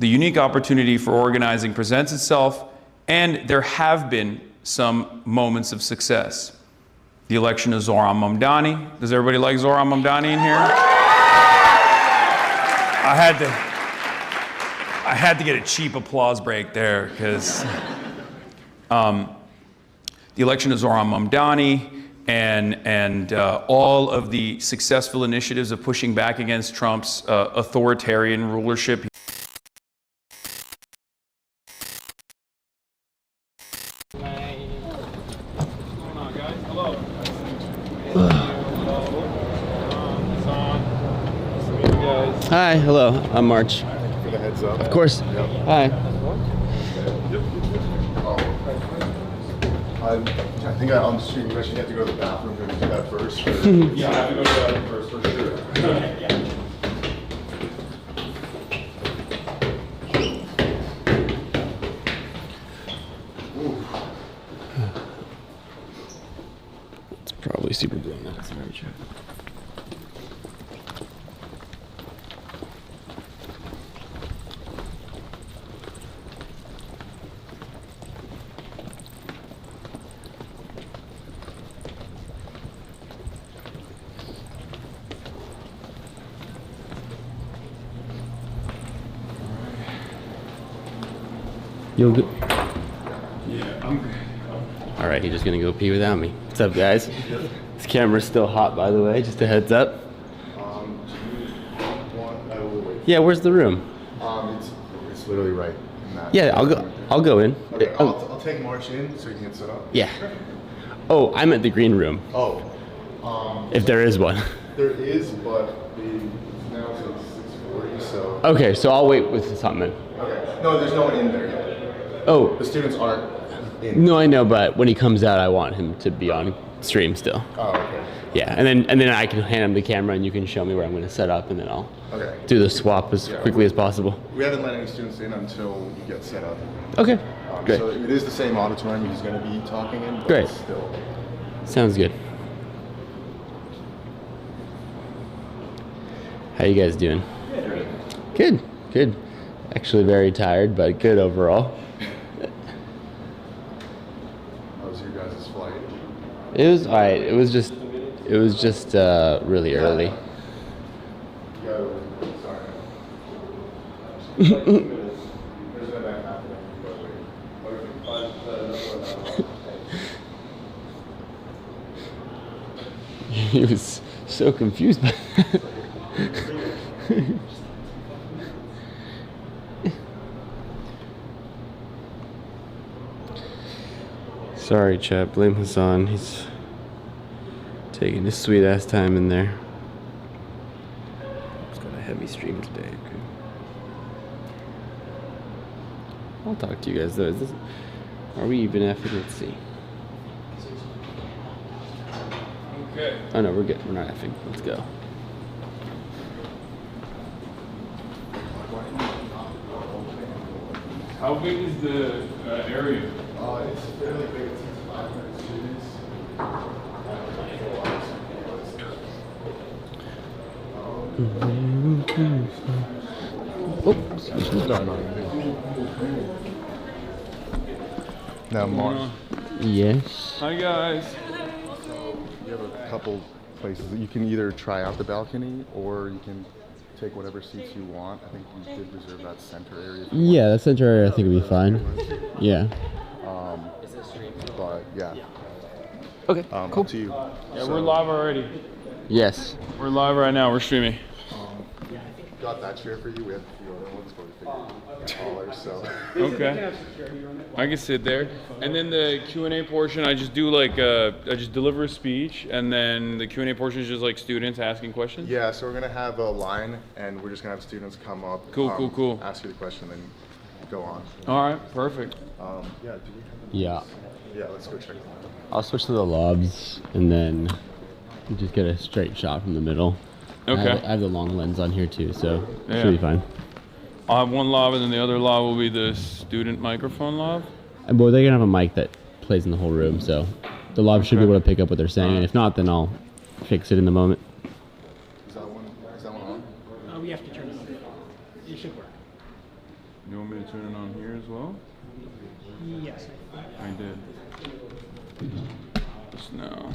The unique opportunity for organizing presents itself, and there have been some moments of success. The election of Zohran Mamdani. Does everybody like Zohran Mamdani in here? I had to get a cheap applause break there because the election of Zohran Mamdani and all of the successful initiatives of pushing back against Trump's authoritarian rulership. Hi, hello, I'm March. For the heads up. Of course. Yep. Hi. I think on the stream you actually have to go to the bathroom. Can we do that first? Yeah, I have to go to the bathroom first, for sure. It's probably super blue. That's very true. You'll go. Yeah, I'm good. All right, he's just gonna go pee without me. What's up, guys? This camera's still hot, by the way. Just a heads up. Wait. Yeah, where's the room? It's literally right in that. Yeah, I'll go in. Okay, I'll take March in so you can get set up. Yeah. Oh, I'm at the green room. Oh. If there is one. There is, but now it's like 6:40, so. Okay, so I'll wait with something. Okay. No, there's no one in there yet. Oh. The students aren't in. No, I know, but when he comes out, I want him to be on stream still. Oh, okay. Yeah, and then I can hand him the camera, and you can show me where I'm going to set up, and then I'll do the swap as quickly as possible. We haven't let any students in until you get set up. Okay, great. So it is the same auditorium he's going to be talking in, but Great. still. Sounds good. How you guys doing? Good, good. Actually very tired, but good overall. How was your guys' flight? It was alright. It was just really early. He was so confused by that. Sorry, chat. Blame Hasan. He's taking his sweet ass time in there. He's got a heavy stream today. Okay. I'll talk to you guys though. Are we even effing? Let's see. Okay. Oh no, we're good. We're not effing. Let's go. How big is the area? It's fairly big. It's 500 students. Now, Mark. Yes. Hi guys. So you have a couple places that you can either try out the balcony or you can take whatever seats you want. I think you did reserve that center area. Yeah, that center area I think would be fine. Yeah. But yeah. Okay. Cool. Up to you. Yeah, we're live already. Yes. We're live right now. We're streaming. Got that chair for you. We have a few other ones, but we figured taller, so. Okay. I can sit there. And then the Q&A portion, I just do like I just deliver a speech, and then the Q&A portion is just like students asking questions. Yeah, so we're gonna have a line, and we're just gonna have students come up. Cool. Ask you the question, then go on. All right. Perfect. Yeah. Do we have? Yeah. Yeah. Let's go check them out. I'll switch to the lobs and then just get a straight shot from the middle. Okay. I have the long lens on here too, so it Yeah. should be fine. I'll have one lob, and then the other lob will be the student microphone lob. And boy, they're gonna have a mic that plays in the whole room, so the lob should be able to pick up what they're saying. And if not, then I'll fix it in the moment. Is that one on? We have to turn it on. It should work. You want me to turn it on here as well? Yes. I did. Just now.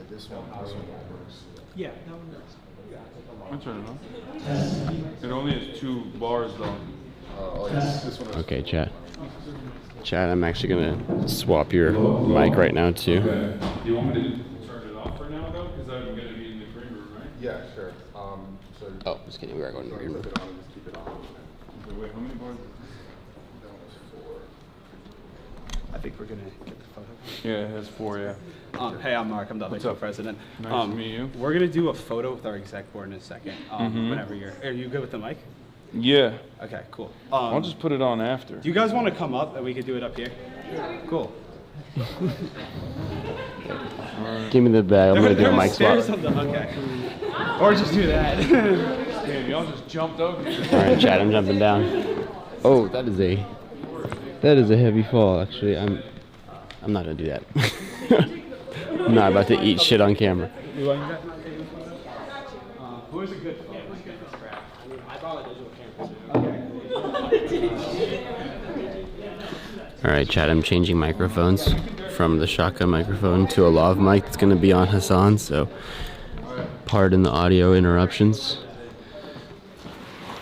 This one works. Yeah, that one does. I'll turn it on. It only has 2 bars though. Oh, yes. This one. Okay, chat. Chat, I'm actually gonna swap your mic right now too. Okay. Do you want me to turn it off for now though? Because I'm gonna be in the green room, right? Yeah, sure. So Oh, just kidding. We are going to the green room. flip it on and just keep it on. Okay, wait, how many bars? That one was 4. I think we're gonna get the photo. Yeah, it has 4, yeah. Hey, I'm Mark. I'm the high president. Nice to meet you. We're gonna do a photo with our exec board in a second. Whenever you're. Are you good with the mic? Yeah. Okay, cool. I'll just put it on after. Do you guys want to come up and we could do it up here? Cool. Give me the bag. I'm gonna do a mic swap. Stairs on the, okay. Or just do that. Damn, y'all just jumped over here. All right, chat. I'm jumping down. Oh, that is a heavy fall. Actually, I'm not gonna do that. I'm not about to eat shit on camera. Who is a good photo? I brought a digital camera. All right, chat. I'm changing microphones from the shotgun microphone to a lav mic that's gonna be on Hasan. So, pardon the audio interruptions.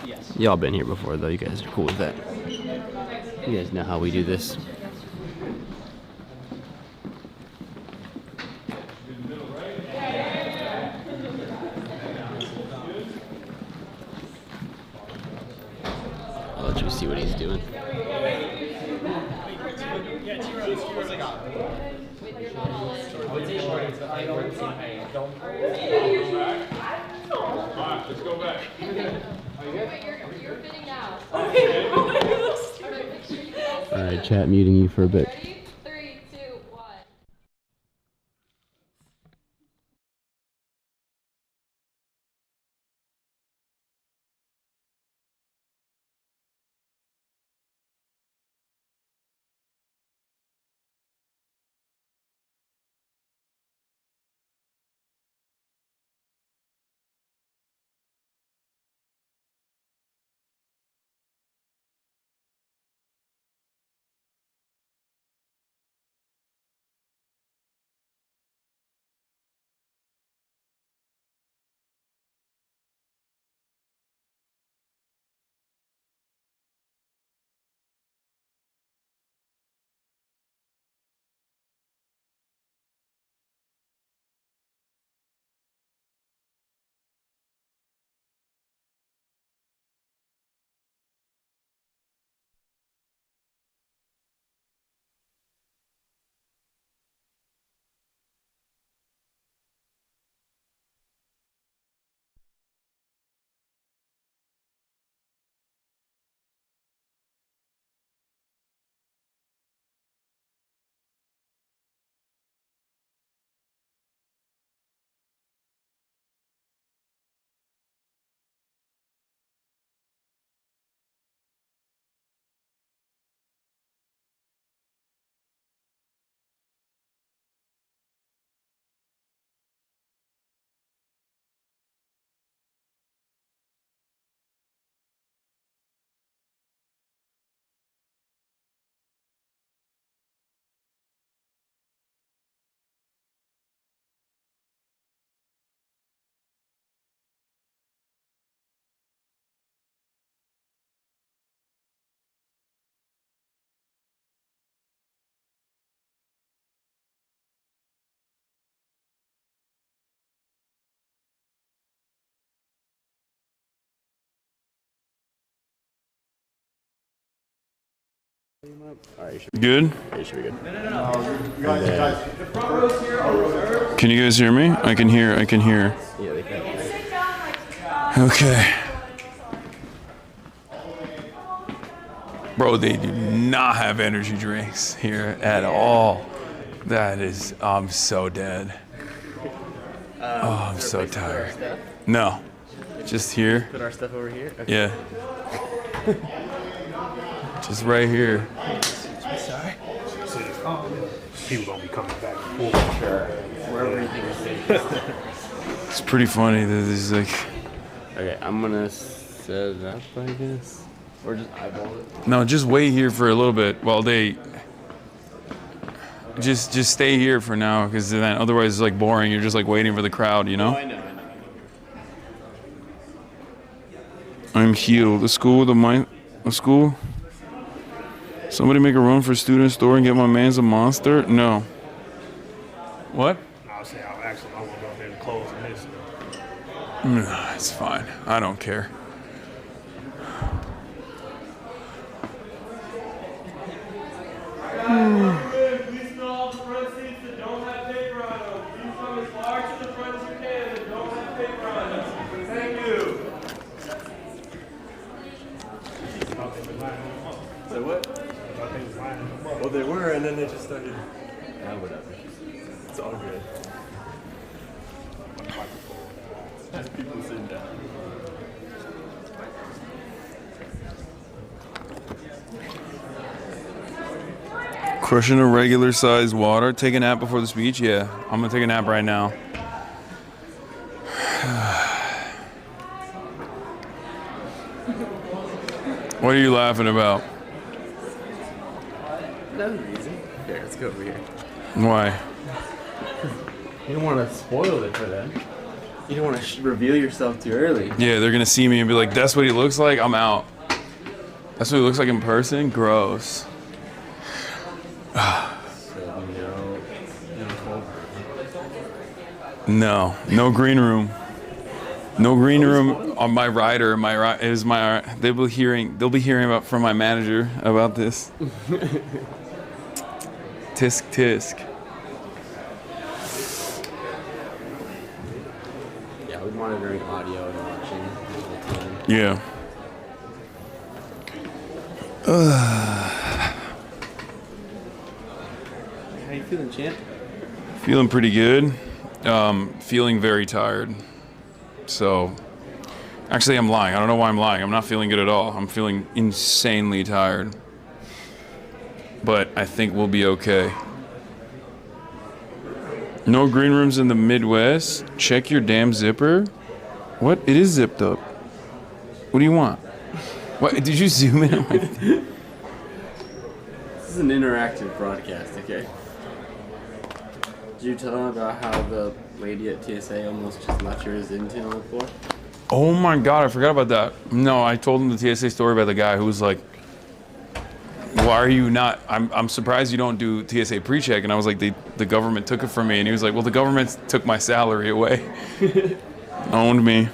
Yes. Y'all been here before, though. You guys are cool with that. You guys know how we do this. I'll let you see what he's doing. Alright, let's go back. You're fitting now. All right, chat, muting you for a bit. Ready? 3, 2, 1. All right, you should Good? be good. Can you guys hear me? I can hear. Yeah, they can. Okay. Bro, they do not have energy drinks here at all. That is, I'm so dead. Oh, I'm so tired. No, just here. Put our stuff over here. Okay. Yeah. Just right here. People gonna be coming back and forth. Wherever you think it's safe. It's pretty funny that this is like, Okay, I'm gonna set it up, I guess. Or just eyeball it? No, just wait here for a little bit while they. Just stay here for now, because then otherwise it's like boring. You're just like waiting for the crowd, you know? I know. I'm healed. A school with a school. Somebody make a run for student store and get my man's a monster? No. What? I'll say I'll actually I want to go there and close and this. It's fine. I don't care. So what? Well, they were, and then they just started. Ah, whatever. It's all good. Just people sitting down. Crushing a regular size water. Take a nap before the speech? Yeah, I'm gonna take a nap right now. What are you laughing about? That's easy. Here, let's go over here. Why? You don't want to spoil it for them. You don't want to reveal yourself too early. Yeah, they're gonna see me and be like, that's what he looks like? I'm out. That's what he looks like in person? Gross. No green room. No green room on my rider. They'll be hearing about from my manager about this. Tisk. Yeah, we're monitoring audio and watching the whole time. Yeah. How you feeling, champ? Feeling pretty good. Feeling very tired. So, actually, I'm lying. I don't know why I'm lying. I'm not feeling good at all. I'm feeling insanely tired. But I think we'll be okay. No green rooms in the Midwest. Check your damn zipper. What? It is zipped up. What do you want? What? Did you zoom in on my thing? This is an interactive broadcast, okay? Did you tell them about how the lady at TSA almost just left yours into on the floor? Oh my God, I forgot about that. No, I told him the TSA story about the guy who was like, why are you not, I'm surprised you don't do TSA pre-check. And I was like, the government took it from me. And he was like, well, the government took my salary away. Owned me.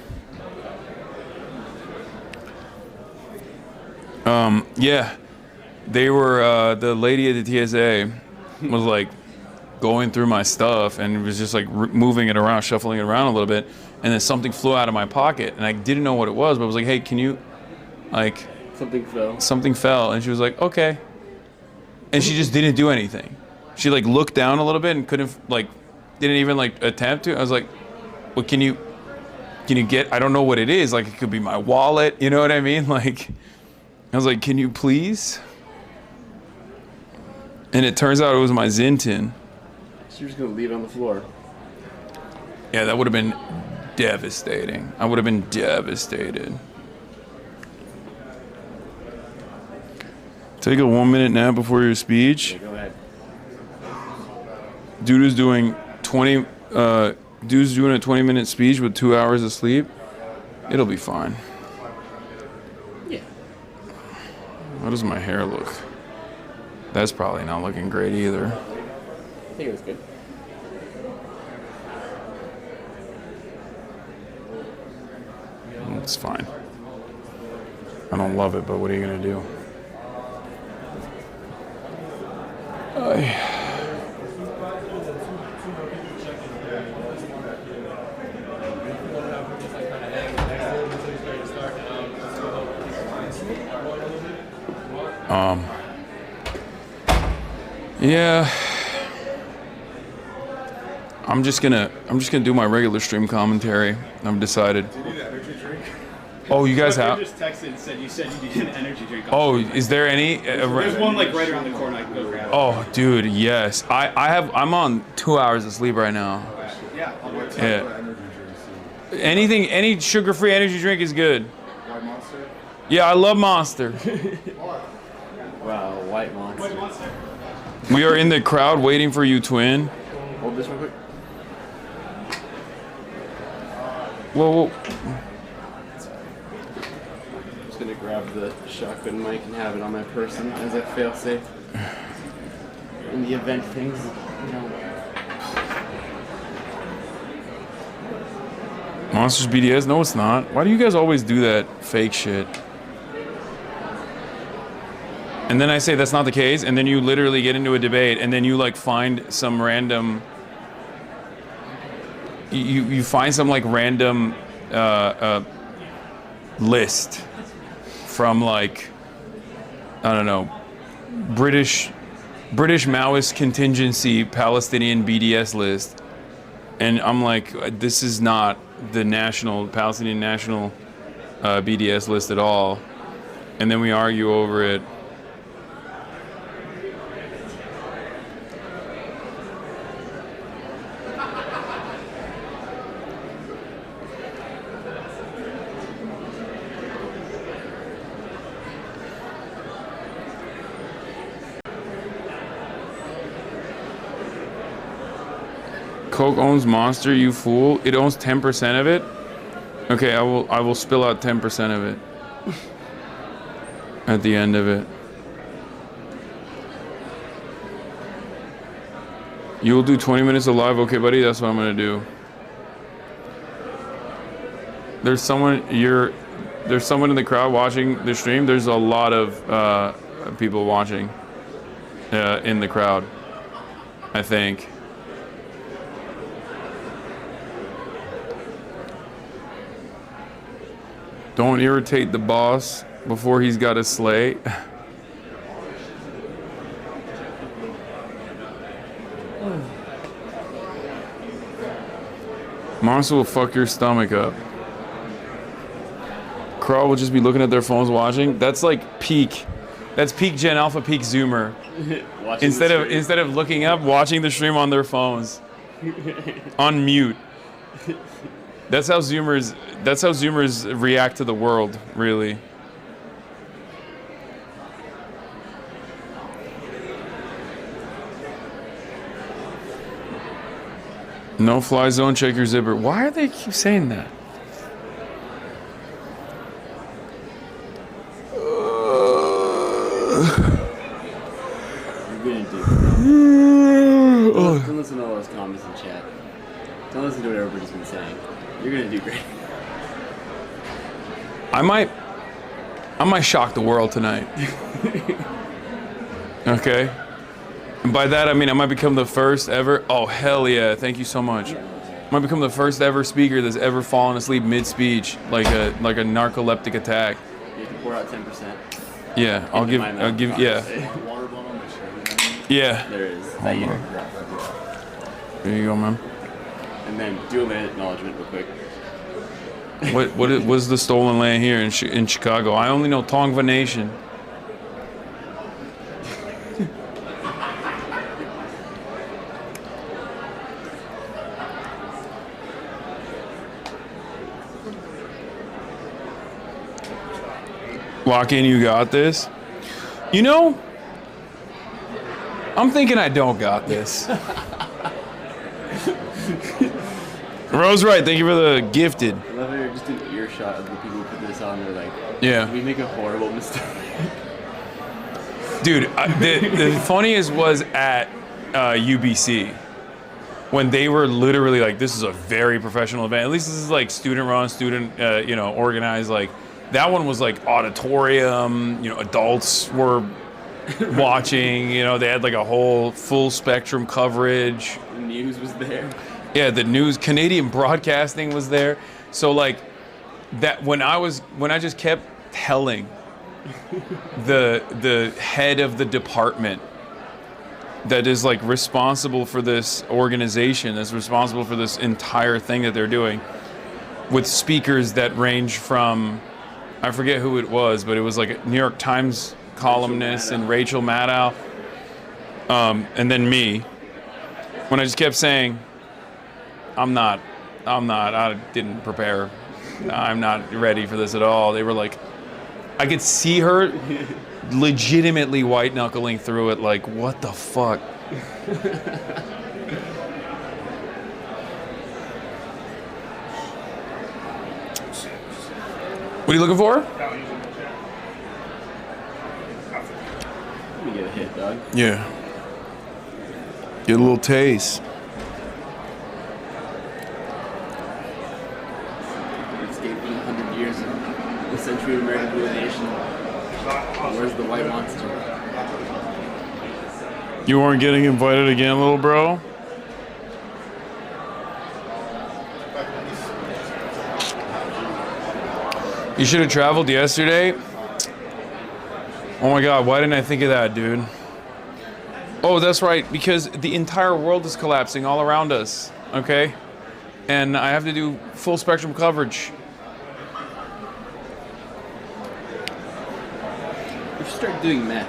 Yeah, they were, the lady at the TSA was like going through my stuff and was just like moving it around, shuffling it around a little bit. And then something flew out of my pocket and I didn't know what it was, but I was like, hey, can you, like, something fell. And she was like, okay. And she just didn't do anything. She like looked down a little bit and couldn't, like, didn't even like attempt to. I was like, well, can you get, I don't know what it is. Like, it could be my wallet. You know what I mean? Like, I was like, can you please? And it turns out it was my Zintin. She was gonna leave it on the floor. Yeah, that would have been devastating. I would have been devastated. Take a 1 minute nap before your speech. Okay, go ahead. Dude's doing a 20-minute speech with 2 hours of sleep. It'll be fine. Yeah. How does my hair look? That's probably not looking great either. I think it was good. It's fine. I don't love it, but what are you gonna do? Yeah. I'm just gonna do my regular stream commentary. I've decided. Do you need an energy drink? Oh, you guys have? You just texted and said you needed an energy drink. Oh, is there any? There's one like right around the corner. I can go grab it. Oh, dude, yes. I'm on 2 hours of sleep right now. Yeah. Yeah. Anything, any sugar-free energy drink is good. White Monster? Yeah, I love Monster. Wow, white monster. We are in the crowd waiting for you, twin. Hold this real quick. Whoa, whoa. Just gonna grab the shotgun mic and have it on my person as a failsafe. In the event things, you know. Monsters BDS? No, it's not. Why do you guys always do that fake shit? And then I say that's not the case, and then you literally get into a debate, and then you like find some random. You find some like random list from like I don't know British Maoist contingency Palestinian BDS list, and I'm like, this is not the Palestinian national BDS list at all, and then we argue over it. Coke owns Monster, you fool. It owns 10% of it? Okay, I will spill out 10% of it. At the end of it. You will do 20 minutes of live? Okay, buddy, that's what I'm gonna do. There's someone in the crowd watching the stream. There's a lot of people watching in the crowd, I think. Don't irritate the boss before he's got a slay. Monster will fuck your stomach up. Crawl will just be looking at their phones watching. That's like peak. That's peak Gen Alpha, peak Zoomer. Instead of looking up, watching the stream on their phones. On mute. That's how Zoomers react to the world, really. No fly zone, check your zipper. Why are they keep saying that? You're gonna do. Don't listen to all those comments in chat. Don't listen to what everybody's been saying. You're gonna do great. I might shock the world tonight. Okay? And by that I mean I might become the first ever. Oh hell yeah, thank you so much. I might become the first ever speaker that's ever fallen asleep mid-speech like a narcoleptic attack. You can pour out 10%. Yeah, I'll give yeah. Water bottle on my shirt. Yeah. There is. That you. There you go, man. And then do a minute acknowledgement real quick. What was the stolen land here in Chicago? I only know Tongva Nation. Lock in, you got this. You know, I'm thinking I don't got this. Rose right, thank you for the gifted. I love how you're just an earshot of the people who put this on. They're like, Yeah. did we make a horrible mistake? Dude, the funniest was at UBC when they were literally like, this is a very professional event. At least this is like student run, organized. Like that one was like auditorium, adults were watching, they had like a whole full spectrum coverage. The news was there. Yeah, the news, Canadian broadcasting was there. So like that when I just kept telling the head of the department that is like responsible for this organization, that's responsible for this entire thing that they're doing, with speakers that range from, I forget who it was, but it was like a New York Times columnist and Rachel Maddow, and then me. When I just kept saying, I didn't prepare. I'm not ready for this at all. They were like, I could see her legitimately white knuckling through it. Like, what the fuck? What are you looking for? Let me get a hit, dog. Yeah. Get a little taste. Escaping 100 years of the century of American civilization. Where's the white monster? You weren't getting invited again, little bro? You should have traveled yesterday. Oh my God, why didn't I think of that, dude? Oh, that's right, because the entire world is collapsing all around us, okay? And I have to do full spectrum coverage. We should start doing meth.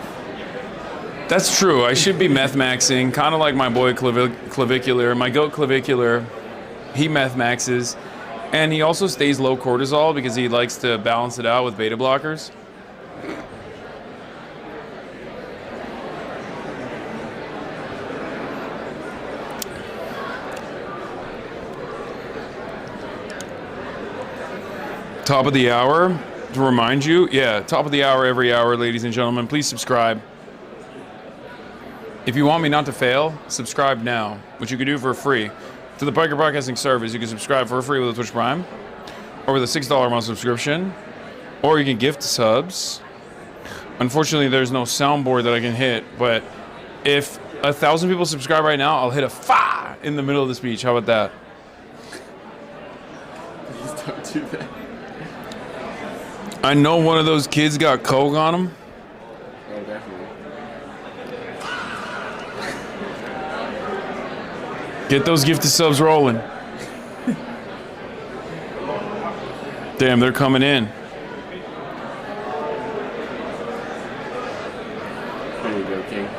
That's true. I should be meth maxing, kind of like my boy Clavicular, my goat Clavicular. He meth maxes, and he also stays low cortisol because he likes to balance it out with beta blockers. Top of the hour, to remind you, yeah, top of the hour every hour, ladies and gentlemen. Please subscribe. If you want me not to fail, subscribe now, which you can do for free. To the Biker Broadcasting service, you can subscribe for free with a Twitch Prime, or with a $6 month subscription, or you can gift subs. Unfortunately, there's no soundboard that I can hit, but if 1,000 people subscribe right now, I'll hit a fa in the middle of the speech. How about that? Please don't do that. I know one of those kids got coke on him. Oh, definitely. Get those gifted subs rolling. Damn, they're coming in. There you go, King.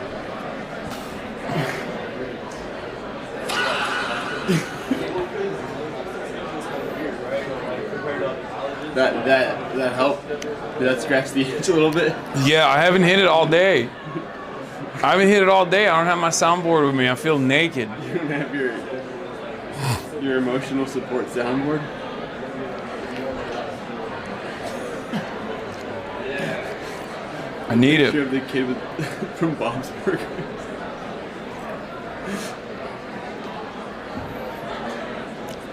That helped. Did that scratch the itch a little bit? Yeah, I haven't hit it all day. I haven't hit it all day. I don't have my soundboard with me. I feel naked. You don't have your emotional support soundboard? I need Picture it. of the kid with, from Bob's Burgers.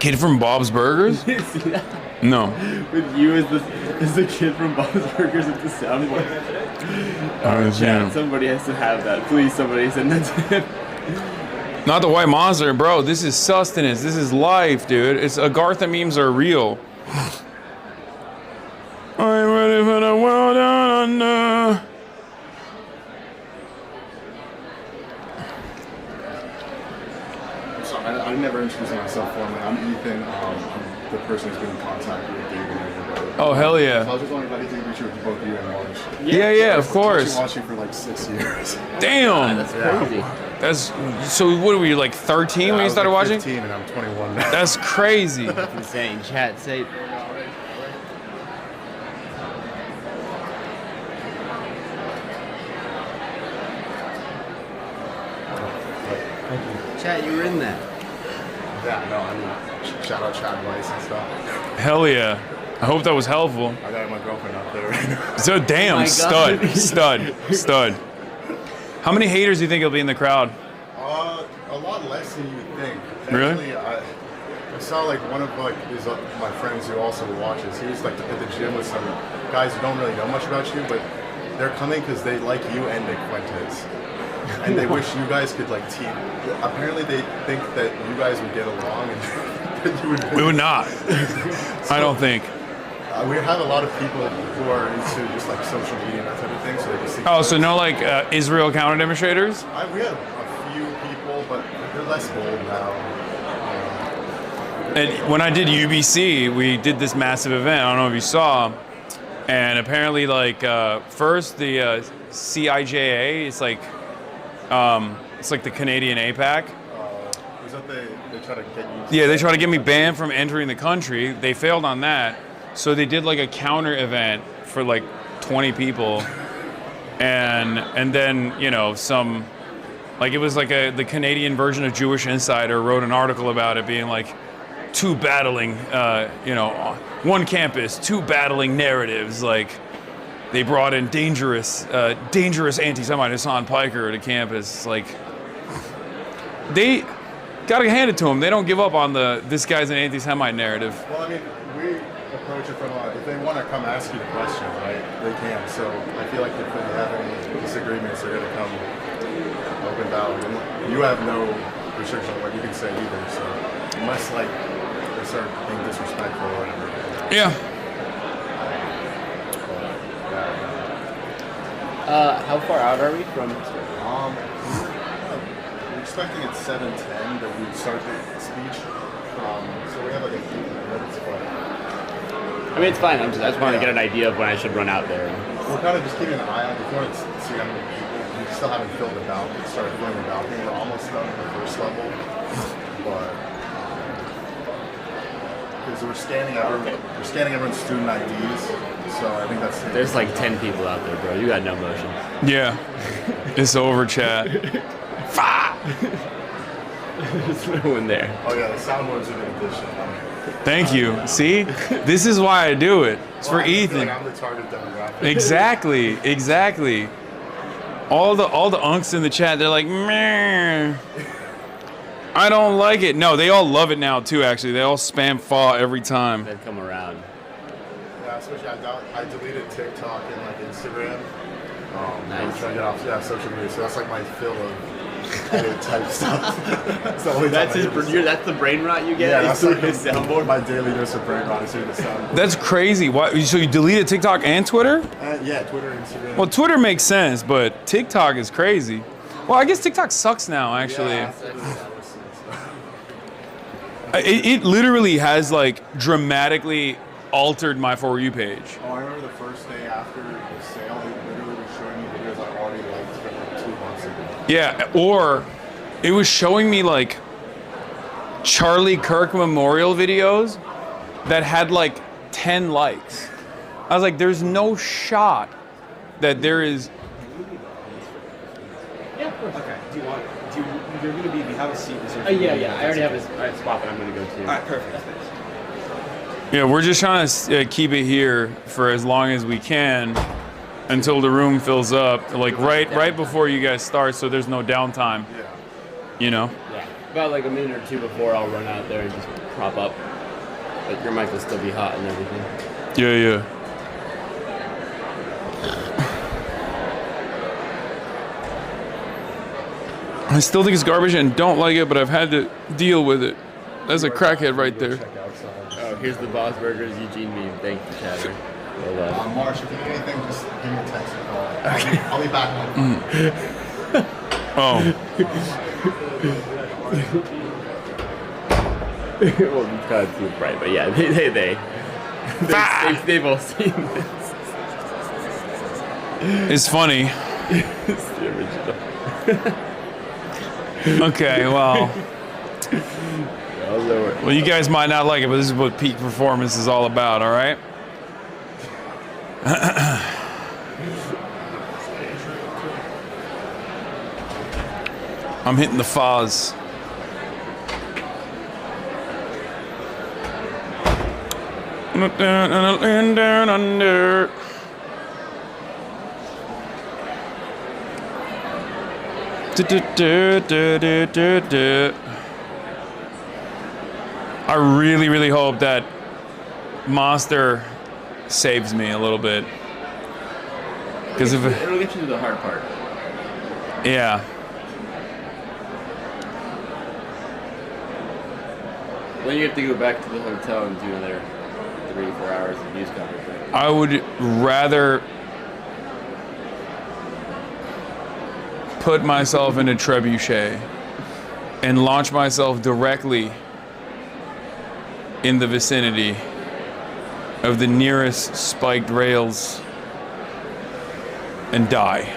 Kid from Bob's Burgers? See that? No. With you as the kid from Bob's Burgers with the soundboard. Chat, somebody has to have that. Please, somebody send that to him. Not the white monster, bro. This is sustenance. This is life, dude. It's Agartha memes are real. I'm ready for the world down under. So I never introduced myself formally. I'm Ethan. I'm the person who's been in contact with David and everybody. Oh, hell So I yeah. was just wondering if I could take a picture with both you and Marge. Yeah, of I've course. been watching for like 6 years. Damn. That's crazy. That's so. What were you like 13 when I you was started like watching? 15 and I'm 21 now. That's crazy. That's insane. Chat, say. Chat, you were in that. Yeah, no, I mean, shout out chat advice and stuff. Hell yeah. I hope that was helpful. I got my girlfriend out there right now. So damn, Oh my stud, God. stud. How many haters do you think will be in the crowd? A lot less than you would think. Really? Actually, I saw like one of my friends who also watches. He was like at the gym with some guys who don't really know much about you, but they're coming because they like you and Nick Fuentes, and they wish you guys could like team. Apparently, they think that you guys would get along, and that you would. We would not. I don't think. We have a lot of people who are into just like social media and that type of thing, so they just think. Oh, so no like Israel counter demonstrators? We have a few people, but they're less bold now. And when I did UBC, we did this massive event. I don't know if you saw. And apparently, like first the CIJA, it's like the Canadian APAC. Is that they try to get you? Yeah, they tried to get me banned from entering the country. They failed on that. So they did like a counter event for like 20 people, and then some, like it was like the Canadian version of Jewish Insider wrote an article about it being like two battling, one campus, two battling narratives. Like they brought in dangerous anti-Semite Hasan Piker to campus. Like they gotta hand it to them. They don't give up on this guy's an anti-Semite narrative. Well, I mean, we approach it from if they want to come ask you the question, right, they can. So I feel like if they have any disagreements, they're going to come open dialogue. And you have no restriction on what you can say either. So unless like they start being disrespectful or whatever. Yeah. How far out are we from? We're expecting at 7:10 that we start the speech. So we have like a few minutes, but I mean, it's fine. I just want to get an idea of when I should run out there. we're kind of just keeping an eye on. If you want to see how many people, we still haven't filled the balcony. Started filling the balcony. We're almost done with the first level, but because we're scanning everyone's student IDs. So I think that's. There's like 10 people out there, bro. You got no motion. Yeah. It's over, chat. There's no one there. Oh yeah, the soundboard's a good addition. Thank you. See? This is why I do it. It's for I feel Ethan. like I'm the target demographic. Exactly. All the unks in the chat, they're like, meh. I don't like it. No, they all love it now too, actually. They all spam FAW every time. They'd come around. Yeah, especially I deleted TikTok and like Instagram. Nice. I'm trying to get off social media, so that's like my fill of edit type stuff. That's the only That's time I his. use it. That's the brain rot you get. Yeah, is that's through like his soundboard. my daily dose of brain rot is through the soundboard. That's crazy. Why? So you deleted TikTok and Twitter? Yeah, Twitter, Instagram. Well, Twitter makes sense, but TikTok is crazy. Well, I guess TikTok sucks now, actually. Yeah, It literally has like dramatically altered my For You page. Oh, I remember the first day after the sale, it literally was showing me videos I already liked from like 2 months ago. Yeah, or it was showing me like Charlie Kirk memorial videos that had like 10 likes. I was like, there's no shot that there is. Okay. You're going to be, you have a seat. Yeah. I already have a spot that I'm going to go to. All right, perfect. Yeah, we're just trying to keep it here for as long as we can until the room fills up, like right before you guys start, so there's no downtime. Yeah. You know? Yeah. About like a minute or two before I'll run out there and just prop up. But your mic will still be hot and everything. Yeah. I still think it's garbage and don't like it, but I've had to deal with it. That's a crackhead right there. Oh, here's the Boss Burgers Eugene meme. Thank you, Chatter. Well, Marsh, if you need anything, just give me a text or call. Okay. I'll be back home. Oh. well, it's kind of too bright, but yeah, they've all seen this. It's funny. It's the original. Okay, well, you guys might not like it, but this is what peak performance is all about, all right? I'm hitting the fuzz. Down under. I really hope that Monster saves me a little bit. Because if it'll get you to the hard part. Yeah. Then you have to go back to the hotel and do another 3-4 hours of news coverage. Right? I would rather put myself in a trebuchet and launch myself directly in the vicinity of the nearest spiked rails and die.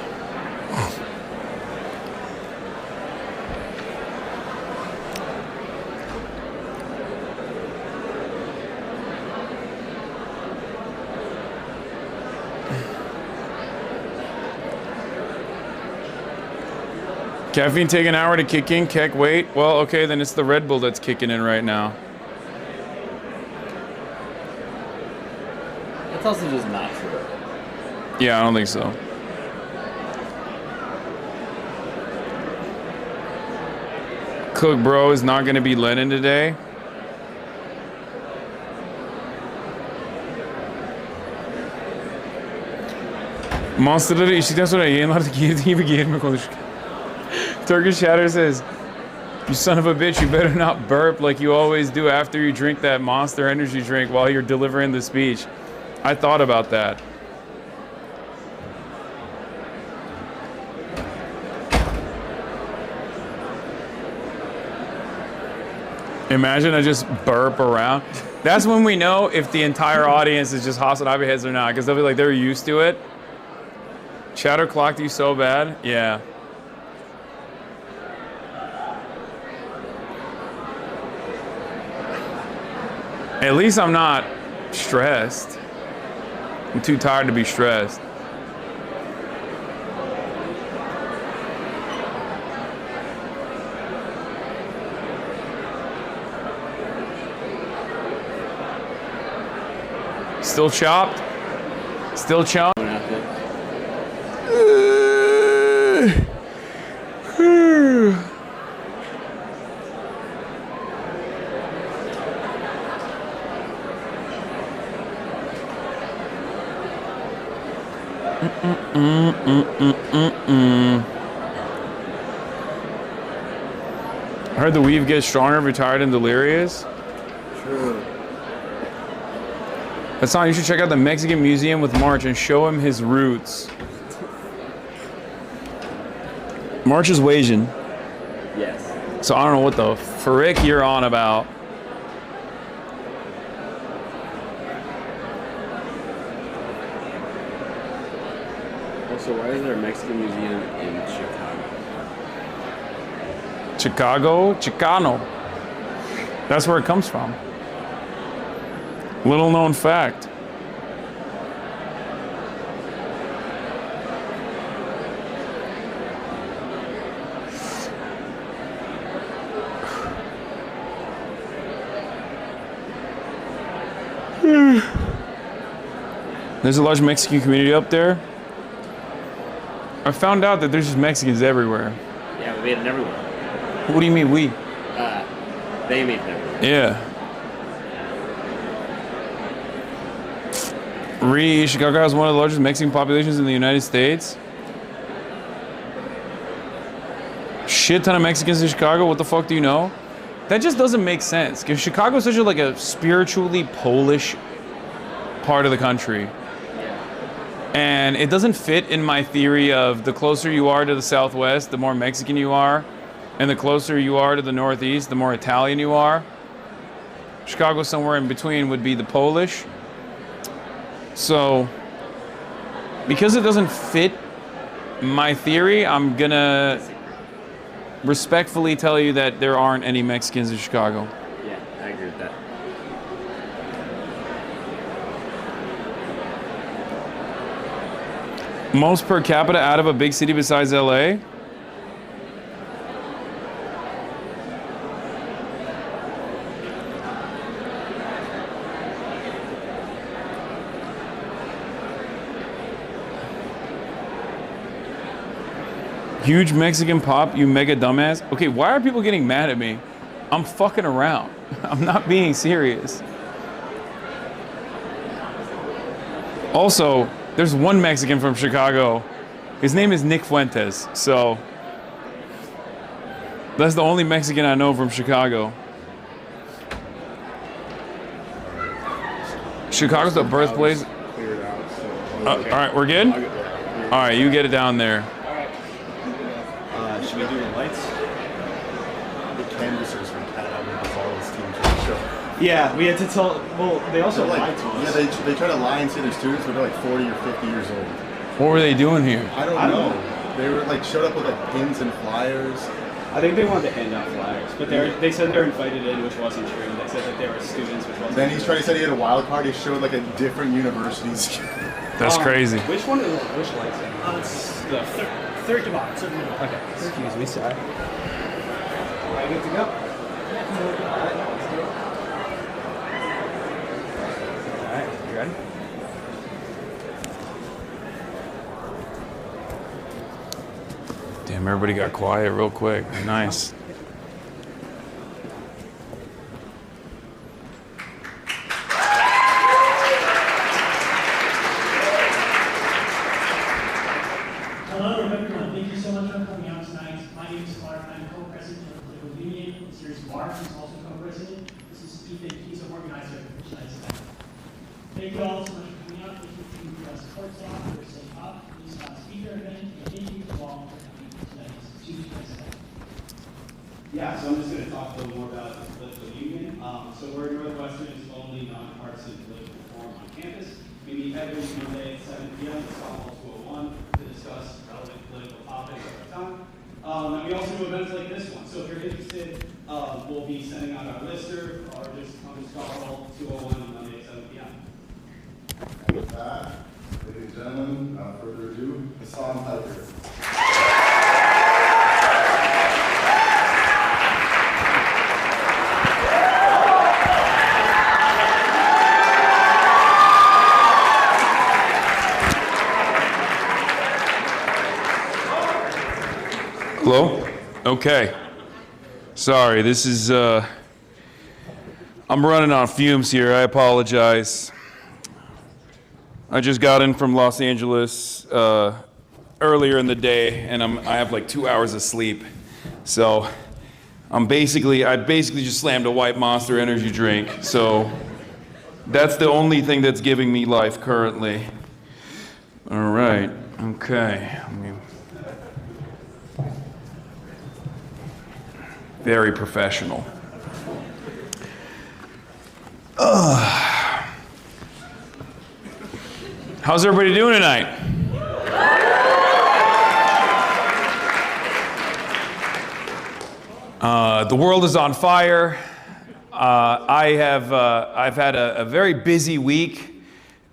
Caffeine take an hour to kick in. Keck, wait. Well, okay, then it's the Red Bull that's kicking in right now. That's also just not true. Yeah, I don't think so. Cook Bro is not going to be Lennon today. Monster'ları içtikten sonra yayınlardaki girdiği gibi geğirme konuşurken. Turkish Shatter says, you son of a bitch, you better not burp like you always do after you drink that Monster energy drink while you're delivering the speech. I thought about that. Imagine I just burp around. That's when we know if the entire audience is just HasanAbi heads or not, because they'll be like, they're used to it. Chatter clocked you so bad? Yeah. At least I'm not stressed. I'm too tired to be stressed. Still chopped? Still chopped? I heard the weave gets stronger, retired, and delirious. True. Hasan, you should check out the Mexican Museum with March and show him his roots. March is Asian. Yes. So I don't know what the frick you're on about. Also, why is there a Mexican museum in Chicago? Chicano. That's where it comes from. Little known fact. There's a large Mexican community up there. I found out that there's just Mexicans everywhere. Yeah, we made it everywhere. What do you mean we? They made it everywhere. Yeah. Chicago has one of the largest Mexican populations in the United States. Shit ton of Mexicans in Chicago. What the fuck do you know? That just doesn't make sense. Because Chicago is such a spiritually Polish part of the country. And it doesn't fit in my theory of the closer you are to the Southwest, the more Mexican you are. And the closer you are to the Northeast, the more Italian you are. Chicago somewhere in between would be the Polish. So, because it doesn't fit my theory, I'm gonna respectfully tell you that there aren't any Mexicans in Chicago. Yeah, I agree with that. Most per capita out of a big city besides LA? Huge Mexican pop, you mega dumbass. Okay, why are people getting mad at me? I'm fucking around. I'm not being serious. Also, there's one Mexican from Chicago. His name is Nick Fuentes, so that's the only Mexican I know from Chicago. Chicago's the birthplace. Cleared out, so. All right, we're good? All right, you get it down there. Should we do the lights? The canvassers from Canada with all his teams to show. Yeah, we had to tell. Well, they also They're lied to us. yeah, they try to lie and say they're students, but they're like 40 or 50 years old. What were they doing here? I don't know. They were showed up with pins and flyers. I think they wanted to hand out flyers, but they said they were invited in, which wasn't true. They said that they were students, which wasn't Then true. he said he had a wild card. He showed a different universities. That's crazy. Which one is which lights? It's the third to bottom. So Okay. Excuse me, sorry. Are you good to go? All right, you ready? Damn, everybody got quiet real quick. Nice. Hello, everyone. Thank you so much for coming out tonight. My name is Clark. I'm co-president of the Political Union. Here's Mark, who's also co-president. This is Ethan. He's a organizer for tonight's event. Thank you all so much for coming out. Thank you to our support staff for setting up this speaker event. And thank you to all for coming to tonight's event. Yeah, so I'm just going to talk a little more about the political union. So we're Northwestern's only nonpartisan political forum on campus. We meet every Monday at 7 p.m. at Hall 201 to discuss relevant political topics of our time. And we also do events like this one. So if you're interested, we'll be sending out our lister or just come to Hall 201 on Monday at 7 p.m. And with that, ladies and gentlemen, without further ado, Hasan. Hello? Okay. Sorry, this is, I'm running on fumes here. I apologize. I just got in from Los Angeles earlier in the day, and I have like 2 hours of sleep. So I basically just slammed a White Monster energy drink. So that's the only thing that's giving me life currently. All right. Okay. Very professional. How's everybody doing tonight? The world is on fire. I've had a very busy week,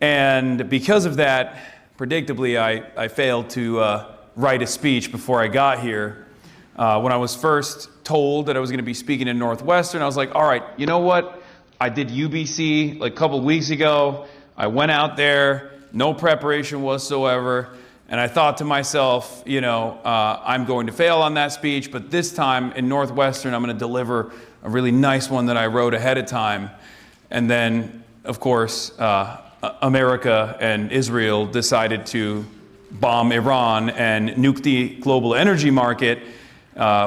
and because of that, predictably, I failed to write a speech before I got here. When I was first told that I was going to be speaking in Northwestern, I was like, all right, you know what? I did UBC like a couple of weeks ago. I went out there, no preparation whatsoever, and I thought to myself, I'm going to fail on that speech, but this time in Northwestern, I'm going to deliver a really nice one that I wrote ahead of time. And then, of course, America and Israel decided to bomb Iran and nuke the global energy market,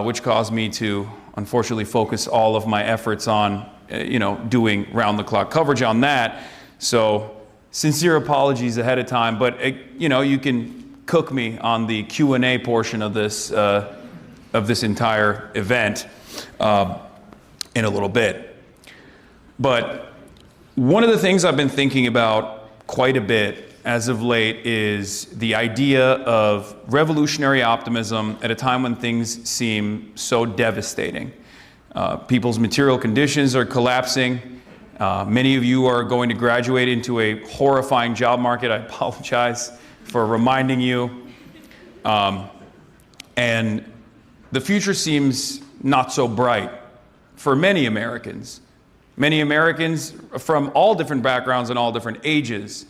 which caused me to unfortunately focus all of my efforts on, doing round-the-clock coverage on that. So, sincere apologies ahead of time, but you can cook me on the Q&A portion of this entire event in a little bit. But one of the things I've been thinking about quite a bit as of late is the idea of revolutionary optimism at a time when things seem so devastating. People's material conditions are collapsing. Many of you are going to graduate into a horrifying job market. I apologize for reminding you. And the future seems not so bright for many Americans. Many Americans from all different backgrounds and all different ages.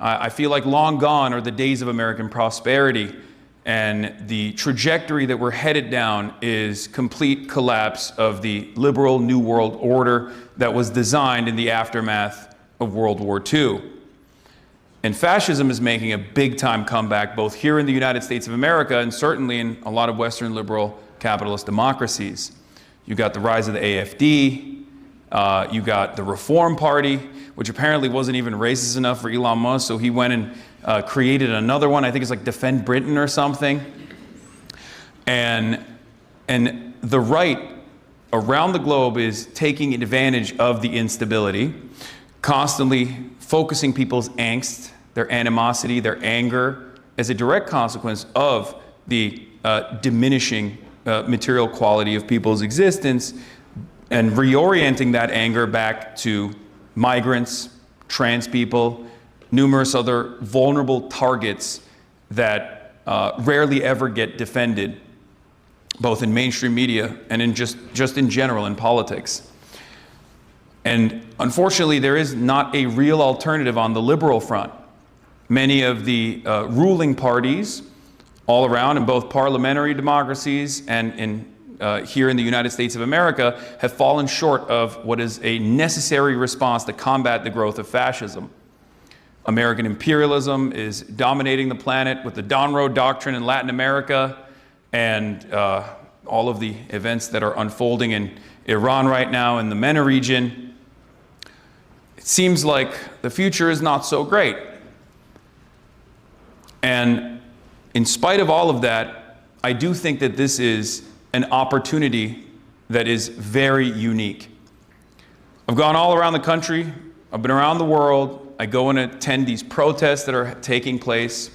I feel like long gone are the days of American prosperity, and the trajectory that we're headed down is complete collapse of the liberal New World Order that was designed in the aftermath of World War II. And fascism is making a big-time comeback both here in the United States of America and certainly in a lot of Western liberal capitalist democracies. You got the rise of the AfD, you got the Reform Party, which apparently wasn't even racist enough for Elon Musk, so he went and created another one. I think it's like Defend Britain or something. And the right around the globe is taking advantage of the instability, constantly focusing people's angst, their animosity, their anger, as a direct consequence of the diminishing material quality of people's existence, and reorienting that anger back to migrants, trans people, numerous other vulnerable targets that rarely ever get defended, both in mainstream media and in just in general in politics. And unfortunately, there is not a real alternative on the liberal front. Many of the ruling parties all around in both parliamentary democracies and here in the United States of America have fallen short of what is a necessary response to combat the growth of fascism. American imperialism is dominating the planet with the Donroe Doctrine in Latin America and all of the events that are unfolding in Iran right now in the MENA region. It seems like the future is not so great. And in spite of all of that, I do think that this is an opportunity that is very unique. I've gone all around the country. I've been around the world. I go and attend these protests that are taking place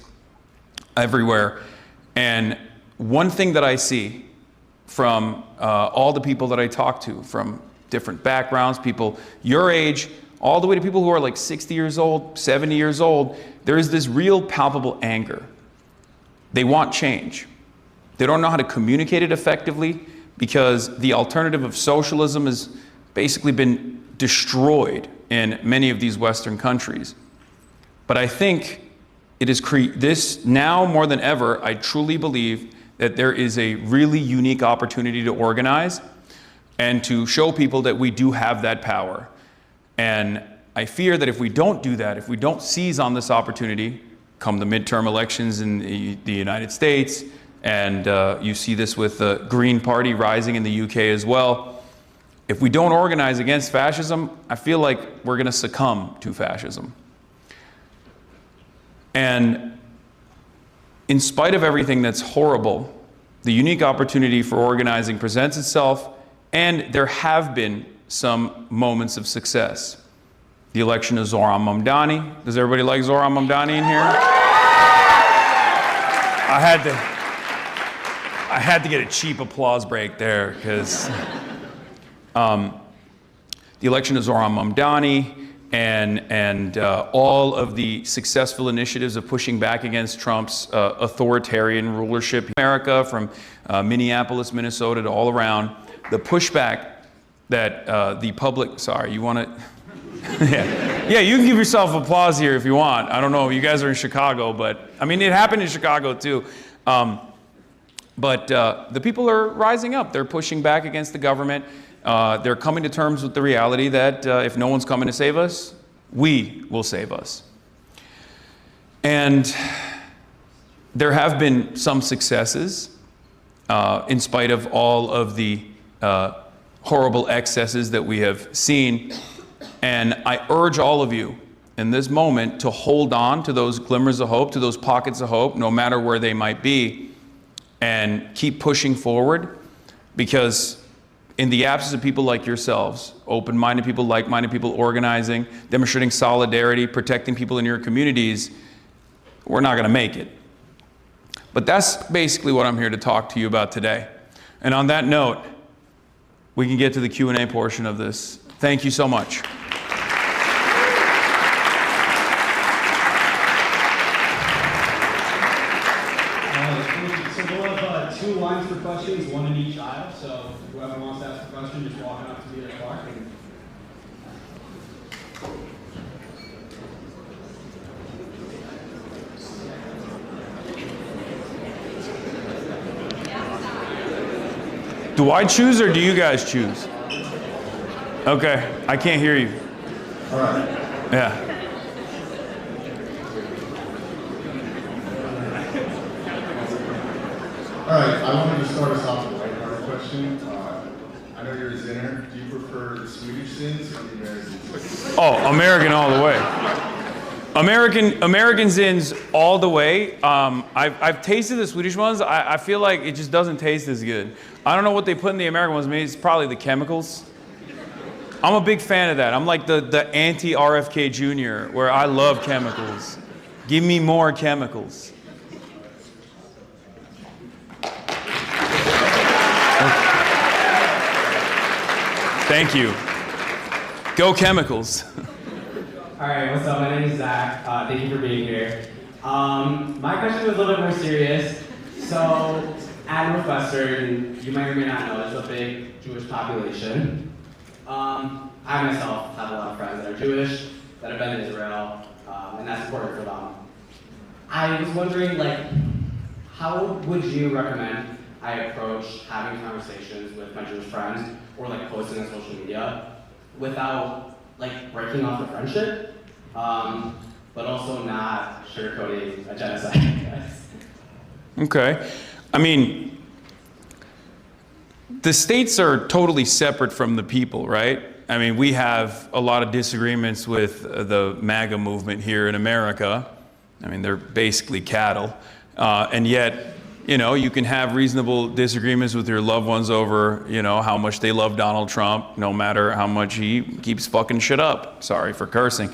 everywhere. And one thing that I see from all the people that I talk to, from different backgrounds, people your age, all the way to people who are like 60 years old, 70 years old, there is this real palpable anger. They want change. They don't know how to communicate it effectively because the alternative of socialism has basically been destroyed in many of these Western countries. But I think it is this now more than ever, I truly believe that there is a really unique opportunity to organize and to show people that we do have that power. And I fear that if we don't do that, if we don't seize on this opportunity, come the midterm elections in the United States, and you see this with the Green Party rising in the UK as well. If we don't organize against fascism, I feel like we're going to succumb to fascism. And in spite of everything that's horrible, the unique opportunity for organizing presents itself, and there have been some moments of success. The election of Zoran Mamdani. Does everybody like Zoran Mamdani in here? I had to get a cheap applause break there because the election of Zoran Mamdani and all of the successful initiatives of pushing back against Trump's authoritarian rulership in America, from Minneapolis, Minnesota to all around, the pushback that the public, sorry, you want to, yeah, you can give yourself applause here if you want. I don't know, you guys are in Chicago, but I mean, it happened in Chicago too. But the people are rising up. They're pushing back against the government. They're coming to terms with the reality that if no one's coming to save us, we will save us. And there have been some successes in spite of all of the horrible excesses that we have seen. And I urge all of you in this moment to hold on to those glimmers of hope, to those pockets of hope, no matter where they might be, and keep pushing forward, because in the absence of people like yourselves, open-minded people, like-minded people organizing, demonstrating solidarity, protecting people in your communities, we're not going to make it. But that's basically what I'm here to talk to you about today. And on that note, we can get to the Q&A portion of this. Thank you so much. So we'll have 2 lines for questions, 1 in each aisle. So whoever wants to ask a question, just walk up to the other clock. Do I choose or do you guys choose? Okay, I can't hear you. All right. Yeah. All right, I wanted to start us off with a lighthearted question. I know you're a Zinner. Do you prefer the Swedish Zins or the American Zins? Oh, American all the way. American Zins all the way. I've tasted the Swedish ones. I feel like it just doesn't taste as good. I don't know what they put in the American ones. Maybe it's probably the chemicals. I'm a big fan of that. I'm like the anti-RFK Jr., where I love chemicals. Give me more chemicals. Thank you. Go chemicals. All right, what's up? My name is Zach. Thank you for being here. My question was a little bit more serious. So, at Northwestern, you may or may not know, there's a big Jewish population. I myself have a lot of friends that are Jewish, that have been in Israel, and that's important for them. I was wondering, like, how would you recommend I approach having conversations with my Jewish friends, or like posting on social media, without like breaking off the friendship, but also not sugarcoating a genocide? Okay. I mean, the states are totally separate from the people, right? I mean, we have a lot of disagreements with the MAGA movement here in America. I mean, they're basically cattle. And yet, you know, you can have reasonable disagreements with your loved ones over, you know, how much they love Donald Trump, no matter how much he keeps fucking shit up. Sorry for cursing.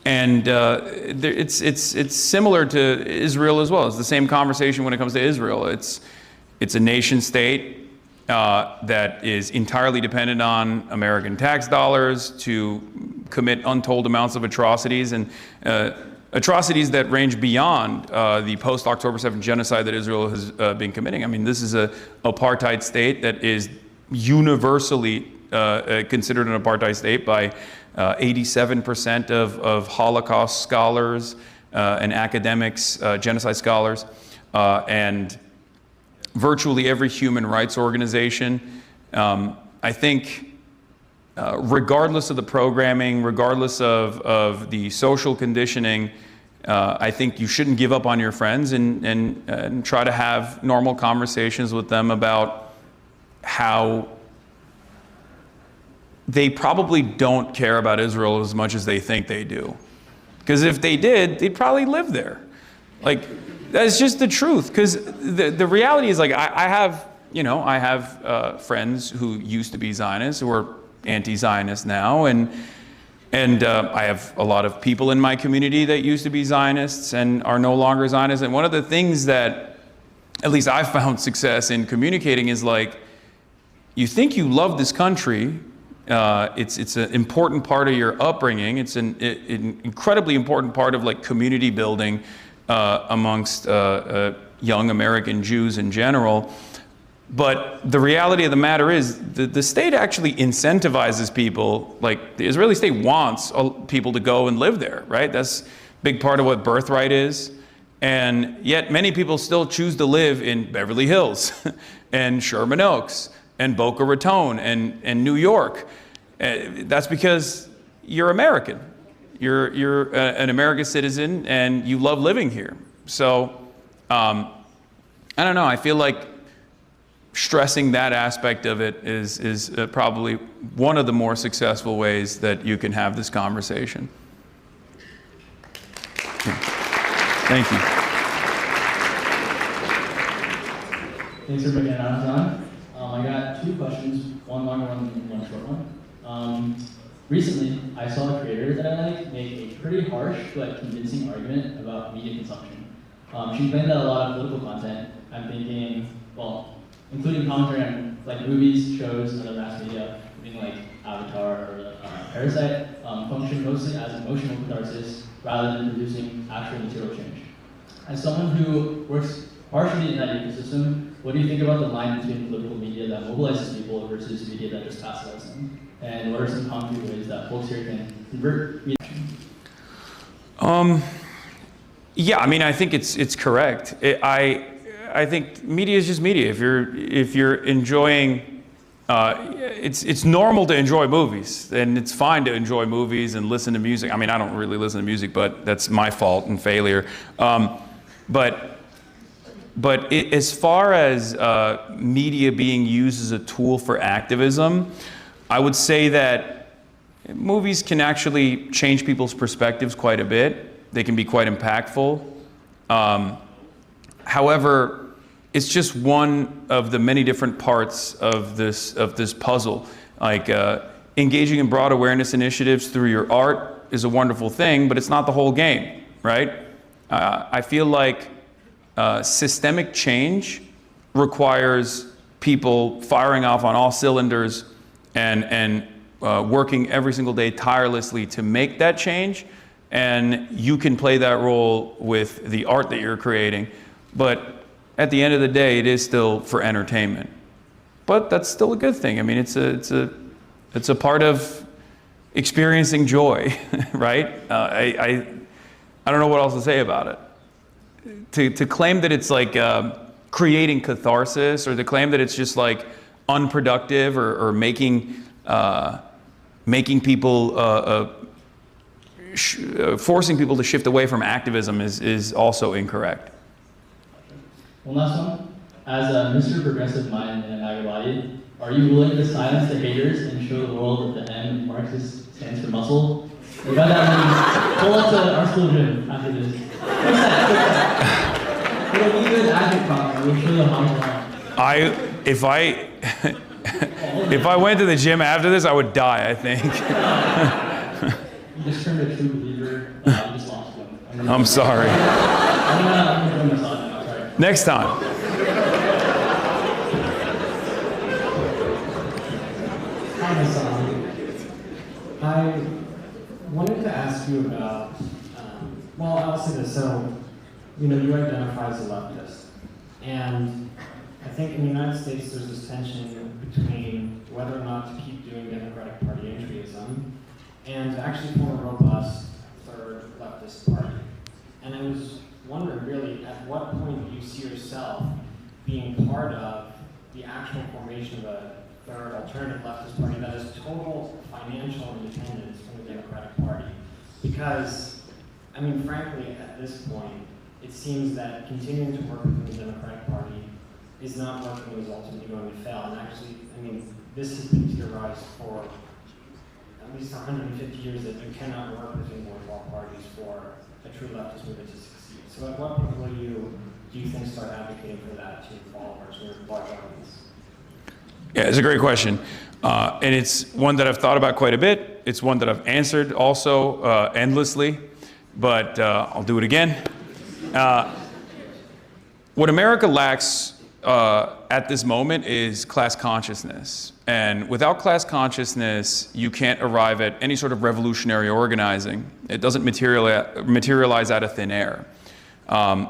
It's similar to Israel as well. It's the same conversation when it comes to Israel. It's a nation state that is entirely dependent on American tax dollars to commit untold amounts of atrocities, and atrocities that range beyond the post-October 7th genocide that Israel has been committing. I mean, this is an apartheid state that is universally considered an apartheid state by 87% of Holocaust scholars and academics, genocide scholars, and virtually every human rights organization. I think regardless of the programming, regardless of the social conditioning, I think you shouldn't give up on your friends and try to have normal conversations with them about how they probably don't care about Israel as much as they think they do. Because if they did, they'd probably live there. Like, that's just the truth. Because the reality is, like, I have friends who used to be Zionists who are anti-Zionist now, and I have a lot of people in my community that used to be Zionists and are no longer Zionists. And one of the things that, at least I've found success in communicating, is like, you think you love this country. It's an important part of your upbringing. It's an incredibly important part of like community building amongst young American Jews in general. But the reality of the matter is the state actually incentivizes people. Like, the Israeli state wants people to go and live there, right? That's a big part of what birthright is. And yet many people still choose to live in Beverly Hills and Sherman Oaks and Boca Raton and New York. That's because you're American. You're an American citizen and you love living here. So I don't know. I feel like stressing that aspect of it is probably one of the more successful ways that you can have this conversation. Thank you. Thanks for bringing on, Hasan. I got two questions, one longer one and one short one. Recently, I saw a creator that I like make a pretty harsh but convincing argument about media consumption. She claimed that a lot of political content, I'm thinking, well, including commentary on like movies, shows, and other mass media, including like Avatar or Parasite, function mostly as emotional catharsis rather than producing actual material change. As someone who works partially in that ecosystem, what do you think about the line between political media that mobilizes people versus media that just pacifies them? And what are some concrete ways that folks here can convert media? Yeah, I mean, I think it's correct. I think media is just media. If you're enjoying, it's normal to enjoy movies, and it's fine to enjoy movies and listen to music. I mean, I don't really listen to music, but that's my fault and failure. But as far as media being used as a tool for activism, I would say that movies can actually change people's perspectives quite a bit. They can be quite impactful. However, it's just one of the many different parts of this puzzle. Like engaging in broad awareness initiatives through your art is a wonderful thing, but it's not the whole game, right? I feel like systemic change requires people firing off on all cylinders and working every single day tirelessly to make that change. and you can play that role with the art that you're creating. But at the end of the day, it is still for entertainment. But that's still a good thing. I mean, it's a part of experiencing joy, right? I don't know what else to say about it. To claim that it's like creating catharsis, or to claim that it's just like unproductive, or making people forcing people to shift away from activism is also incorrect. One last one. As a Mr. Progressive Mind and a MAGA body, are you willing to silence the haters and show the world that the M Marxist stands for muscle? If by that means, pull up to our school gym after this. What's that? It'll be good advocate prop. We'll show you how If I went to the gym after this, I would die, I think. You just turned a true believer. You just lost one. I'm sorry. I'm gonna go massage now, sorry. Next time. Hi, Hasan. I wanted to ask you about, well, I'll say this. So, you identify as a leftist. And I think in the United States, there's this tension between whether or not to keep doing Democratic Party entryism and to actually form a robust third leftist party. And I was wondering, really, at what point do you see yourself being part of the actual formation of a third alternative leftist party that has total financial independence from the Democratic Party? Because, I mean, frankly, at this point, it seems that continuing to work within the Democratic Party is not working, is ultimately going to fail. And actually, I mean, this has been theorized for at least 150 years that you cannot work within bourgeois parties for a true leftist movement to succeed. So at what point do you think, start advocating for that to followers or large audience? Yeah, it's a great question. And it's one that I've thought about quite a bit. It's one that I've answered also endlessly, but I'll do it again. What America lacks at this moment is class consciousness. And without class consciousness, you can't arrive at any sort of revolutionary organizing. It doesn't materialize out of thin air.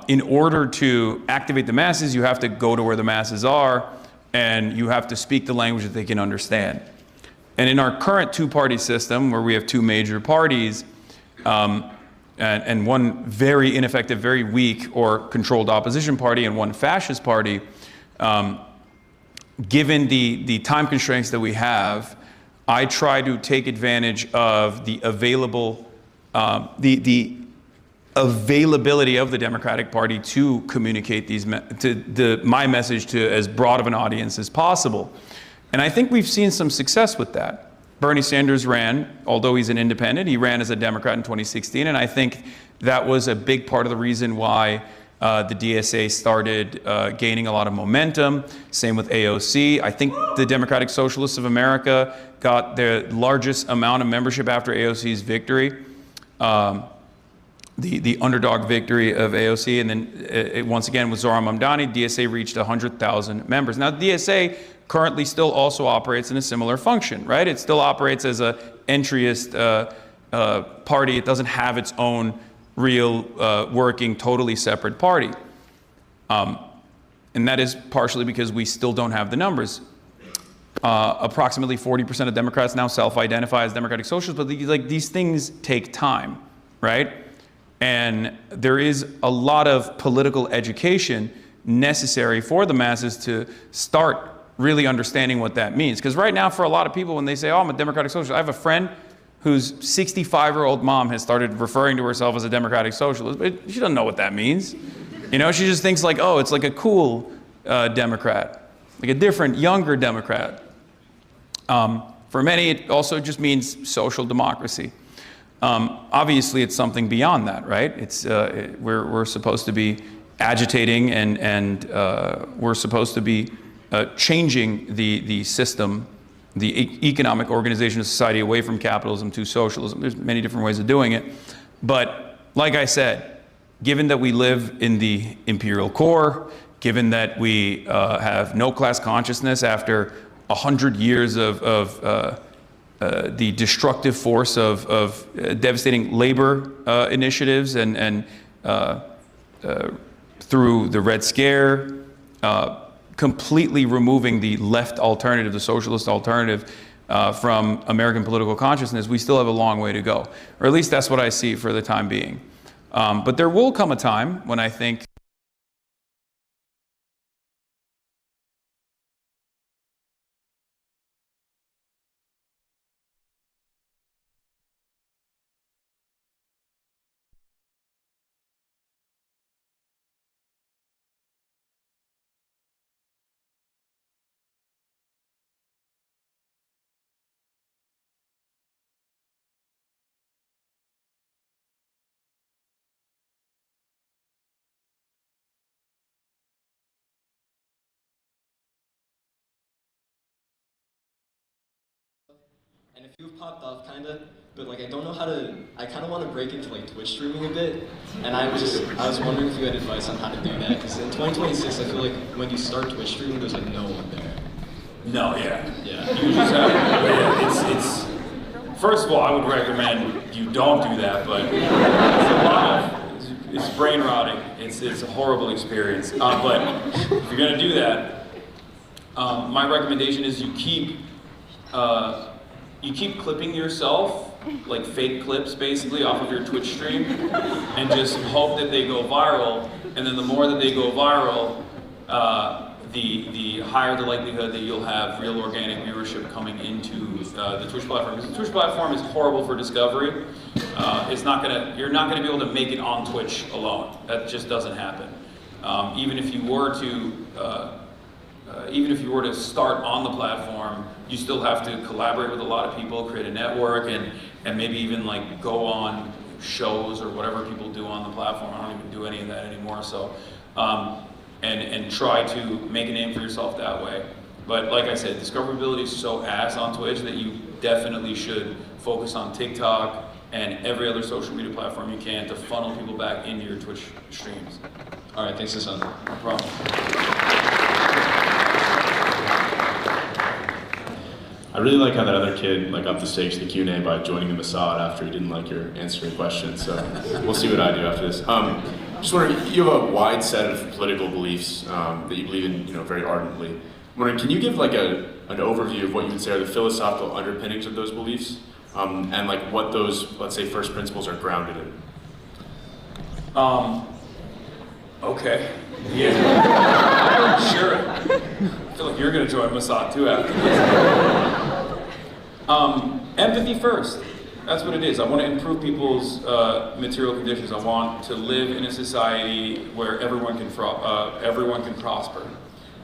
In order to activate the masses, you have to go to where the masses are, and you have to speak the language that they can understand. And in our current two-party system, where we have two major parties, and one very ineffective, very weak or controlled opposition party, and one fascist party, given the time constraints that we have, I try to take advantage of the availability of the Democratic Party to communicate my message to as broad of an audience as possible. And I think we've seen some success with that. Bernie Sanders ran, although he's an independent, he ran as a Democrat in 2016, and I think that was a big part of the reason why the DSA started gaining a lot of momentum. Same with AOC. I think the Democratic Socialists of America got their largest amount of membership after AOC's victory. The underdog victory of AOC, and then once again with Zohran Mamdani, DSA reached 100,000 members. Now, DSA currently still also operates in a similar function, right? It still operates as an entryist party. It doesn't have its own real working, totally separate party. And that is partially because we still don't have the numbers. Approximately 40% of Democrats now self-identify as Democratic Socialists, but these things take time, right? And there is a lot of political education necessary for the masses to start really understanding what that means. Because right now, for a lot of people, when they say, oh, I'm a Democratic Socialist, I have a friend whose 65-year-old mom has started referring to herself as a Democratic Socialist, but she doesn't know what that means. You know, she just thinks like, oh, it's like a cool Democrat, like a different, younger Democrat. For many, it also just means social democracy. Obviously, it's something beyond that, right? It's we're supposed to be agitating and we're supposed to be changing the system, the economic organization of society away from capitalism to socialism. There's many different ways of doing it. But like I said, given that we live in the imperial core, given that we have no class consciousness after 100 years of the destructive force of devastating labor initiatives and through the Red Scare, completely removing the left alternative, the socialist alternative, from American political consciousness, we still have a long way to go. Or at least that's what I see for the time being. But there will come a time when I think And a few have popped off, kinda, but like I don't know how to. I kind of want to break into like Twitch streaming a bit, and I was wondering if you had advice on how to do that. Because in 2026, I feel like when you start Twitch streaming, there's like no one there. no, yeah. Yeah. You just have, yeah, it's first of all, I would recommend you don't do that, but it's a lot of, it's brain rotting. It's a horrible experience. But if you're gonna do that, my recommendation is you keep clipping yourself, like fake clips basically, off of your Twitch stream, and just hope that they go viral. And then the more that they go viral, the higher the likelihood that you'll have real organic viewership coming into the Twitch platform. Because the Twitch platform is horrible for discovery. You're not gonna be able to make it on Twitch alone. That just doesn't happen. Even if you were to start on the platform, you still have to collaborate with a lot of people, create a network, and maybe even like go on shows or whatever people do on the platform. I don't even do any of that anymore. So, and try to make a name for yourself that way. But like I said, discoverability is so ass on Twitch that you definitely should focus on TikTok and every other social media platform you can to funnel people back into your Twitch streams. All right, thanks, Hasan. No problem. I really like how that other kid like upped the stakes to the Q&A by joining the Mossad after he didn't like your answering question. So we'll see what I do after this. Just wondering, you have a wide set of political beliefs that you believe in, very ardently. I'm wondering, can you give like an overview of what you would say are the philosophical underpinnings of those beliefs, and like what those, let's say, first principles are grounded in? Okay. Yeah. Sure. I feel like you're going to join Mossad too after this. Empathy first. That's what it is. I want to improve people's material conditions. I want to live in a society where everyone can prosper.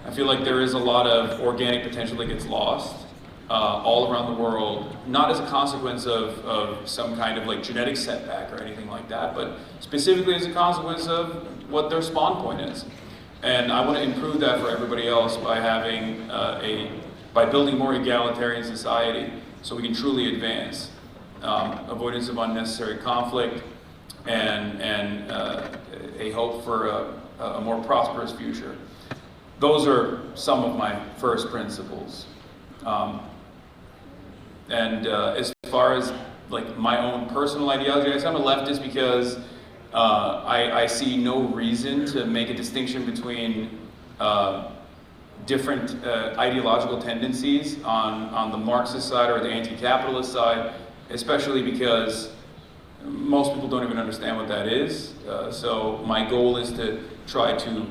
I feel like there is a lot of organic potential that gets lost all around the world, not as a consequence of some kind of like genetic setback or anything like that, but specifically as a consequence of what their spawn point is. And I want to improve that for everybody else by having by building more egalitarian society so we can truly advance. Avoidance of unnecessary conflict and a hope for a more prosperous future. Those are some of my first principles. As far as like my own personal ideology, I guess I'm a leftist because I see no reason to make a distinction between different ideological tendencies on the Marxist side or the anti-capitalist side, especially because most people don't even understand what that is. So my goal is to try to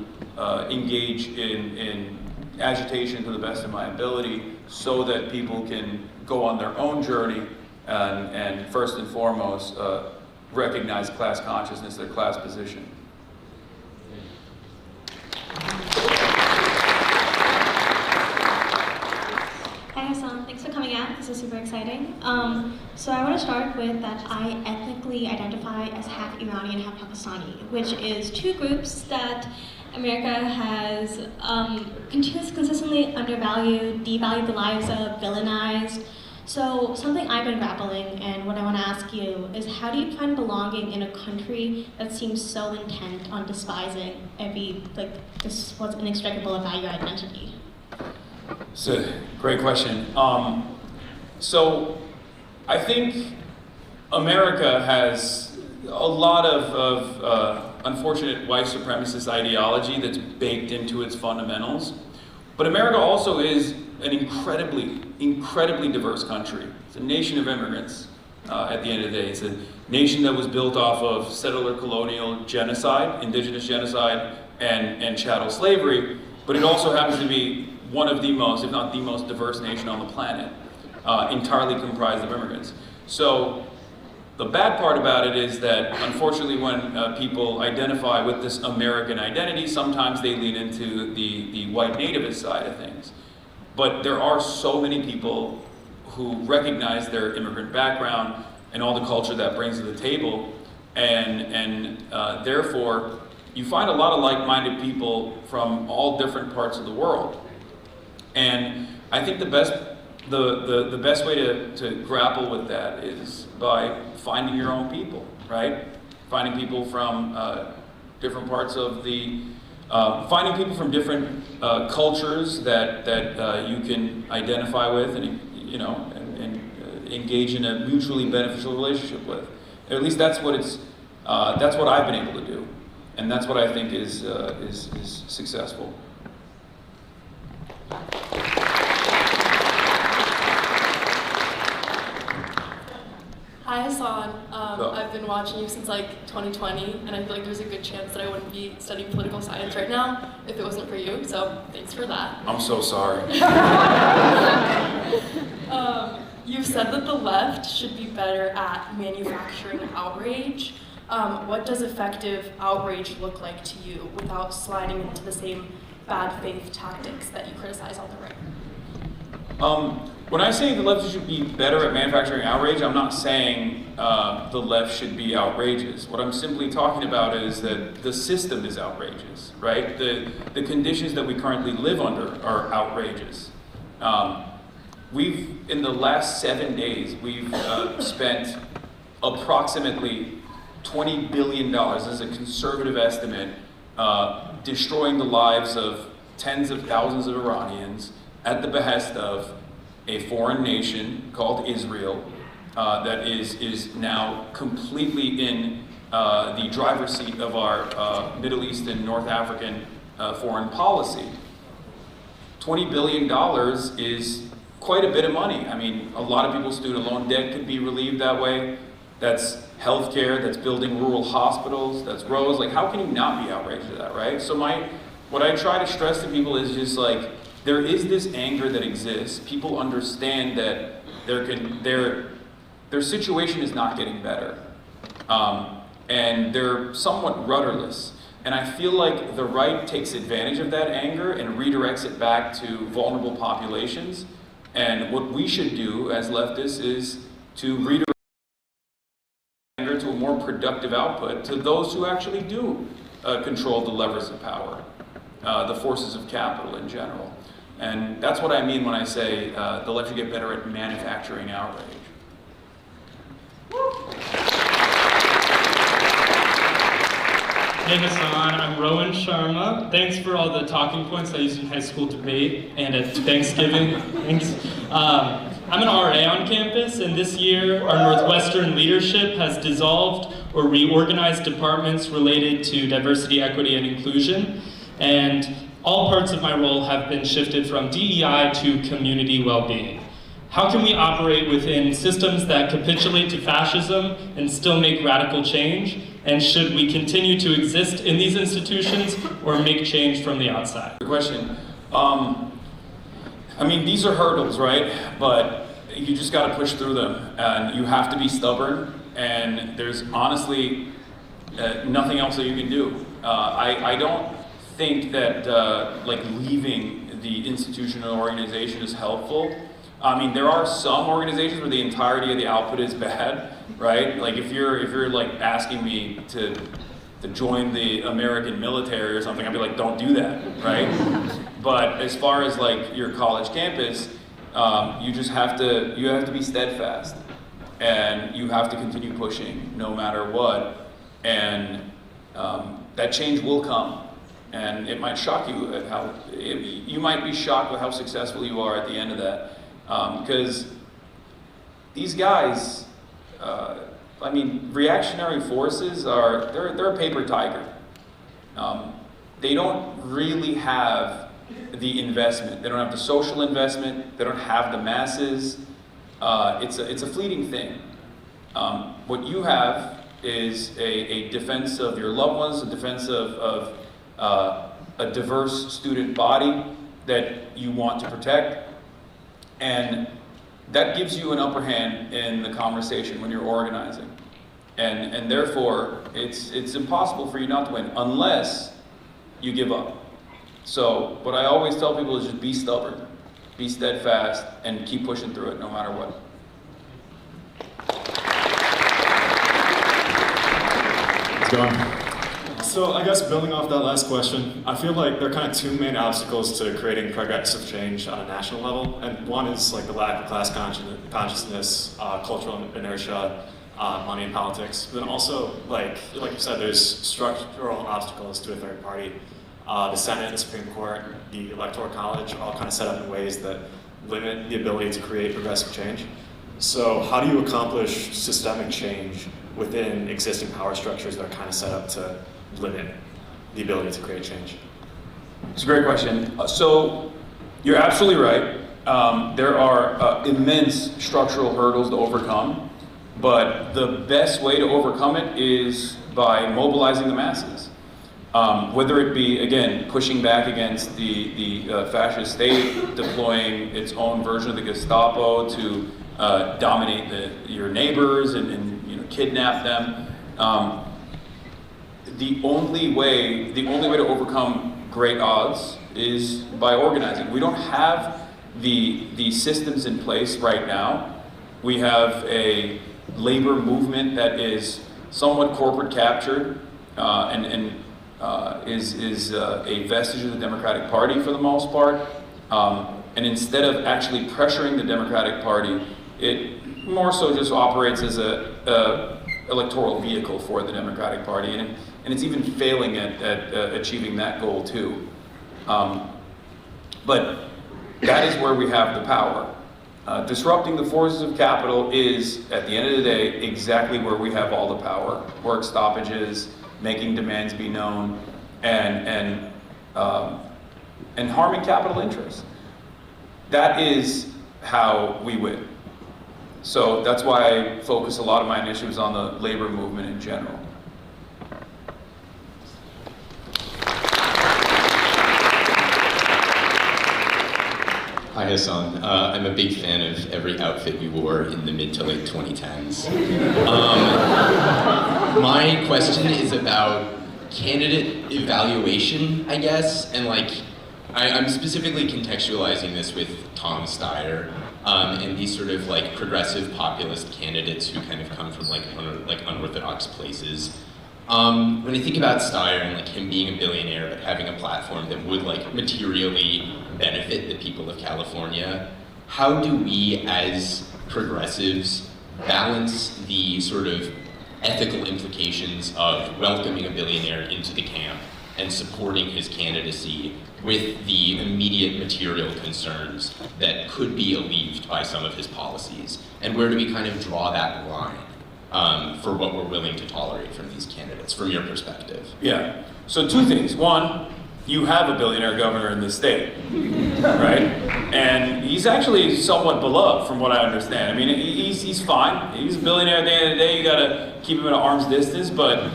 engage in agitation to the best of my ability so that people can go on their own journey and first and foremost recognize class consciousness, their class position. Hi Hasan, thanks for coming out. This is super exciting. So I want to start with that I ethnically identify as half Iranian, half Pakistani, which is two groups that America has consistently undervalued, devalued the lives of, villainized. So something I've been grappling, and what I want to ask you is, how do you find belonging in a country that seems so intent on despising this what's inextricable about your identity? It's a great question. So I think America has a lot of unfortunate white supremacist ideology that's baked into its fundamentals. But America also is an incredibly diverse country. It's a nation of immigrants at the end of the day. It's a nation that was built off of settler colonial genocide, indigenous genocide, and chattel slavery. But it also happens to be one of the most, if not the most diverse nation on the planet, entirely comprised of immigrants. So the bad part about it is that, unfortunately, when people identify with this American identity, sometimes they lean into the white nativist side of things. But there are so many people who recognize their immigrant background and all the culture that brings to the table, and therefore, you find a lot of like-minded people from all different parts of the world. And I think the best way to grapple with that is by finding your own people, right? Finding people from different parts of the, finding people from different cultures that you can identify with and engage in a mutually beneficial relationship with. At least that's what that's what I've been able to do, and that's what I think is successful. Hi Hasan, I've been watching you since like 2020, and I feel like there's a good chance that I wouldn't be studying political science right now if it wasn't for you, so thanks for that. I'm so sorry. You've said that the left should be better at manufacturing outrage. What does effective outrage look like to you without sliding into the same bad faith tactics that you criticize on the right? When I say the left should be better at manufacturing outrage, I'm not saying the left should be outrageous. What I'm simply talking about is that the system is outrageous, right? The conditions that we currently live under are outrageous. In the last 7 days, we've spent approximately $20 billion, this is a conservative estimate, destroying the lives of tens of thousands of Iranians at the behest of a foreign nation called Israel that is now completely in the driver's seat of our Middle East and North African foreign policy. $20 billion is quite a bit of money. I mean, a lot of people's student loan debt could be relieved that way. That's healthcare, that's building rural hospitals, that's roads. Like, how can you not be outraged at that, right? So what I try to stress to people is just like, there is this anger that exists. People understand that their situation is not getting better. And they're somewhat rudderless. And I feel like the right takes advantage of that anger and redirects it back to vulnerable populations. And what we should do as leftists is to redirect anger to a more productive output to those who actually do control the levers of power, the forces of capital in general. And that's what I mean when I say the left should get better at manufacturing outrage. Hey Hasan, I'm Rowan Sharma. Thanks for all the talking points I used in high school debate and at Thanksgiving. Thanks. I'm an RA on campus, and this year our Northwestern leadership has dissolved or reorganized departments related to diversity, equity, and inclusion. And all parts of my role have been shifted from DEI to community well-being. How can we operate within systems that capitulate to fascism and still make radical change? And should we continue to exist in these institutions or make change from the outside? Good question. I mean, these are hurdles, right? But you just got to push through them, and you have to be stubborn. And there's honestly nothing else that you can do. I don't think that like leaving the institution or organization is helpful. I mean, there are some organizations where the entirety of the output is bad, right? Like if you're like asking me to join the American military or something, I'd be like, don't do that, right? But as far as like your college campus, you have to be steadfast, and you have to continue pushing no matter what, and that change will come. And it might shock you at you might be shocked with how successful you are at the end of that. Because these guys, I mean, reactionary forces they're a paper tiger. They don't really have the investment. They don't have the social investment. They don't have the masses. It's a fleeting thing. What you have is a defense of your loved ones, a defense of a diverse student body that you want to protect, and that gives you an upper hand in the conversation when you're organizing. And therefore, it's impossible for you not to win unless you give up. So what I always tell people is just be stubborn, be steadfast, and keep pushing through it no matter what. It's going. So I guess building off that last question, I feel like there are kind of two main obstacles to creating progressive change on a national level. And one is like the lack of class consciousness, cultural inertia, money in politics. But then also, like you said, there's structural obstacles to a third party. The Senate, the Supreme Court, the Electoral College are all kind of set up in ways that limit the ability to create progressive change. So how do you accomplish systemic change within existing power structures that are kind of set up to limit the ability to create change? It's a great question. So you're absolutely right. There are immense structural hurdles to overcome, but the best way to overcome it is by mobilizing the masses. Whether it be, again, pushing back against the fascist state, deploying its own version of the Gestapo to dominate your neighbors and kidnap them. The only way to overcome great odds is by organizing. We don't have the systems in place right now. We have a labor movement that is somewhat corporate captured and is a vestige of the Democratic Party for the most part. And instead of actually pressuring the Democratic Party, it more so just operates as a electoral vehicle for the Democratic Party, and it's even failing at achieving that goal too. But that is where we have the power. Disrupting the forces of capital is, at the end of the day, exactly where we have all the power. Work stoppages, making demands be known, and harming capital interests. That is how we win. So that's why I focus a lot of my initiatives on the labor movement in general. Hi Hasan, I'm a big fan of every outfit you wore in the mid to late 2010s. My question is about candidate evaluation, I guess, and I'm specifically contextualizing this with Tom Steyer and these sort of progressive populist candidates who kind of come from unorthodox places. When I think about Steyer and him being a billionaire but having a platform that would materially benefit the people of California, how do we as progressives balance the sort of ethical implications of welcoming a billionaire into the camp and supporting his candidacy with the immediate material concerns that could be alleviated by some of his policies? And where do we kind of draw that line for what we're willing to tolerate from these candidates, from your perspective? Yeah, so two things. One, you have a billionaire governor in the state, right? And he's actually somewhat beloved from what I understand. I mean, he's fine. He's a billionaire at the end of the day. You gotta keep him at an arm's distance, but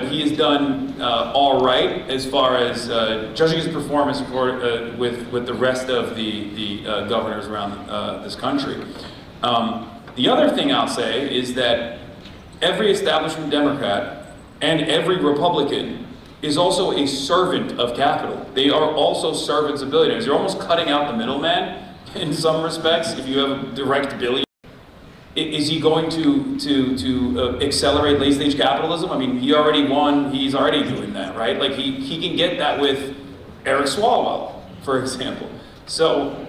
he has done all right as far as judging his performance with the rest of the governors around this country. The other thing I'll say is that every establishment Democrat and every Republican is also a servant of capital. They are also servants of billionaires. You're almost cutting out the middleman in some respects if you have a direct billionaire. Is he going to accelerate late-stage capitalism? I mean, he already won. He's already doing that, right? He can get that with Eric Swalwell, for example. So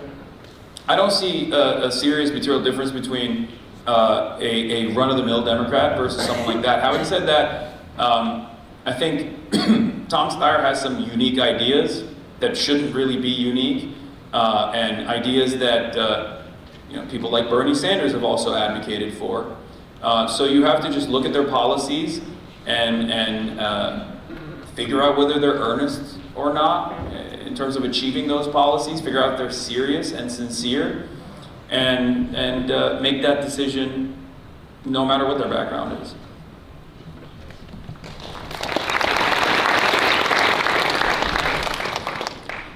I don't see a serious material difference between a run-of-the-mill Democrat versus someone like that. Having said that, I think Tom Steyer has some unique ideas that shouldn't really be unique, and ideas that people like Bernie Sanders have also advocated for. So you have to just look at their policies and figure out whether they're earnest or not in terms of achieving those policies, figure out if they're serious and sincere, and make that decision no matter what their background is.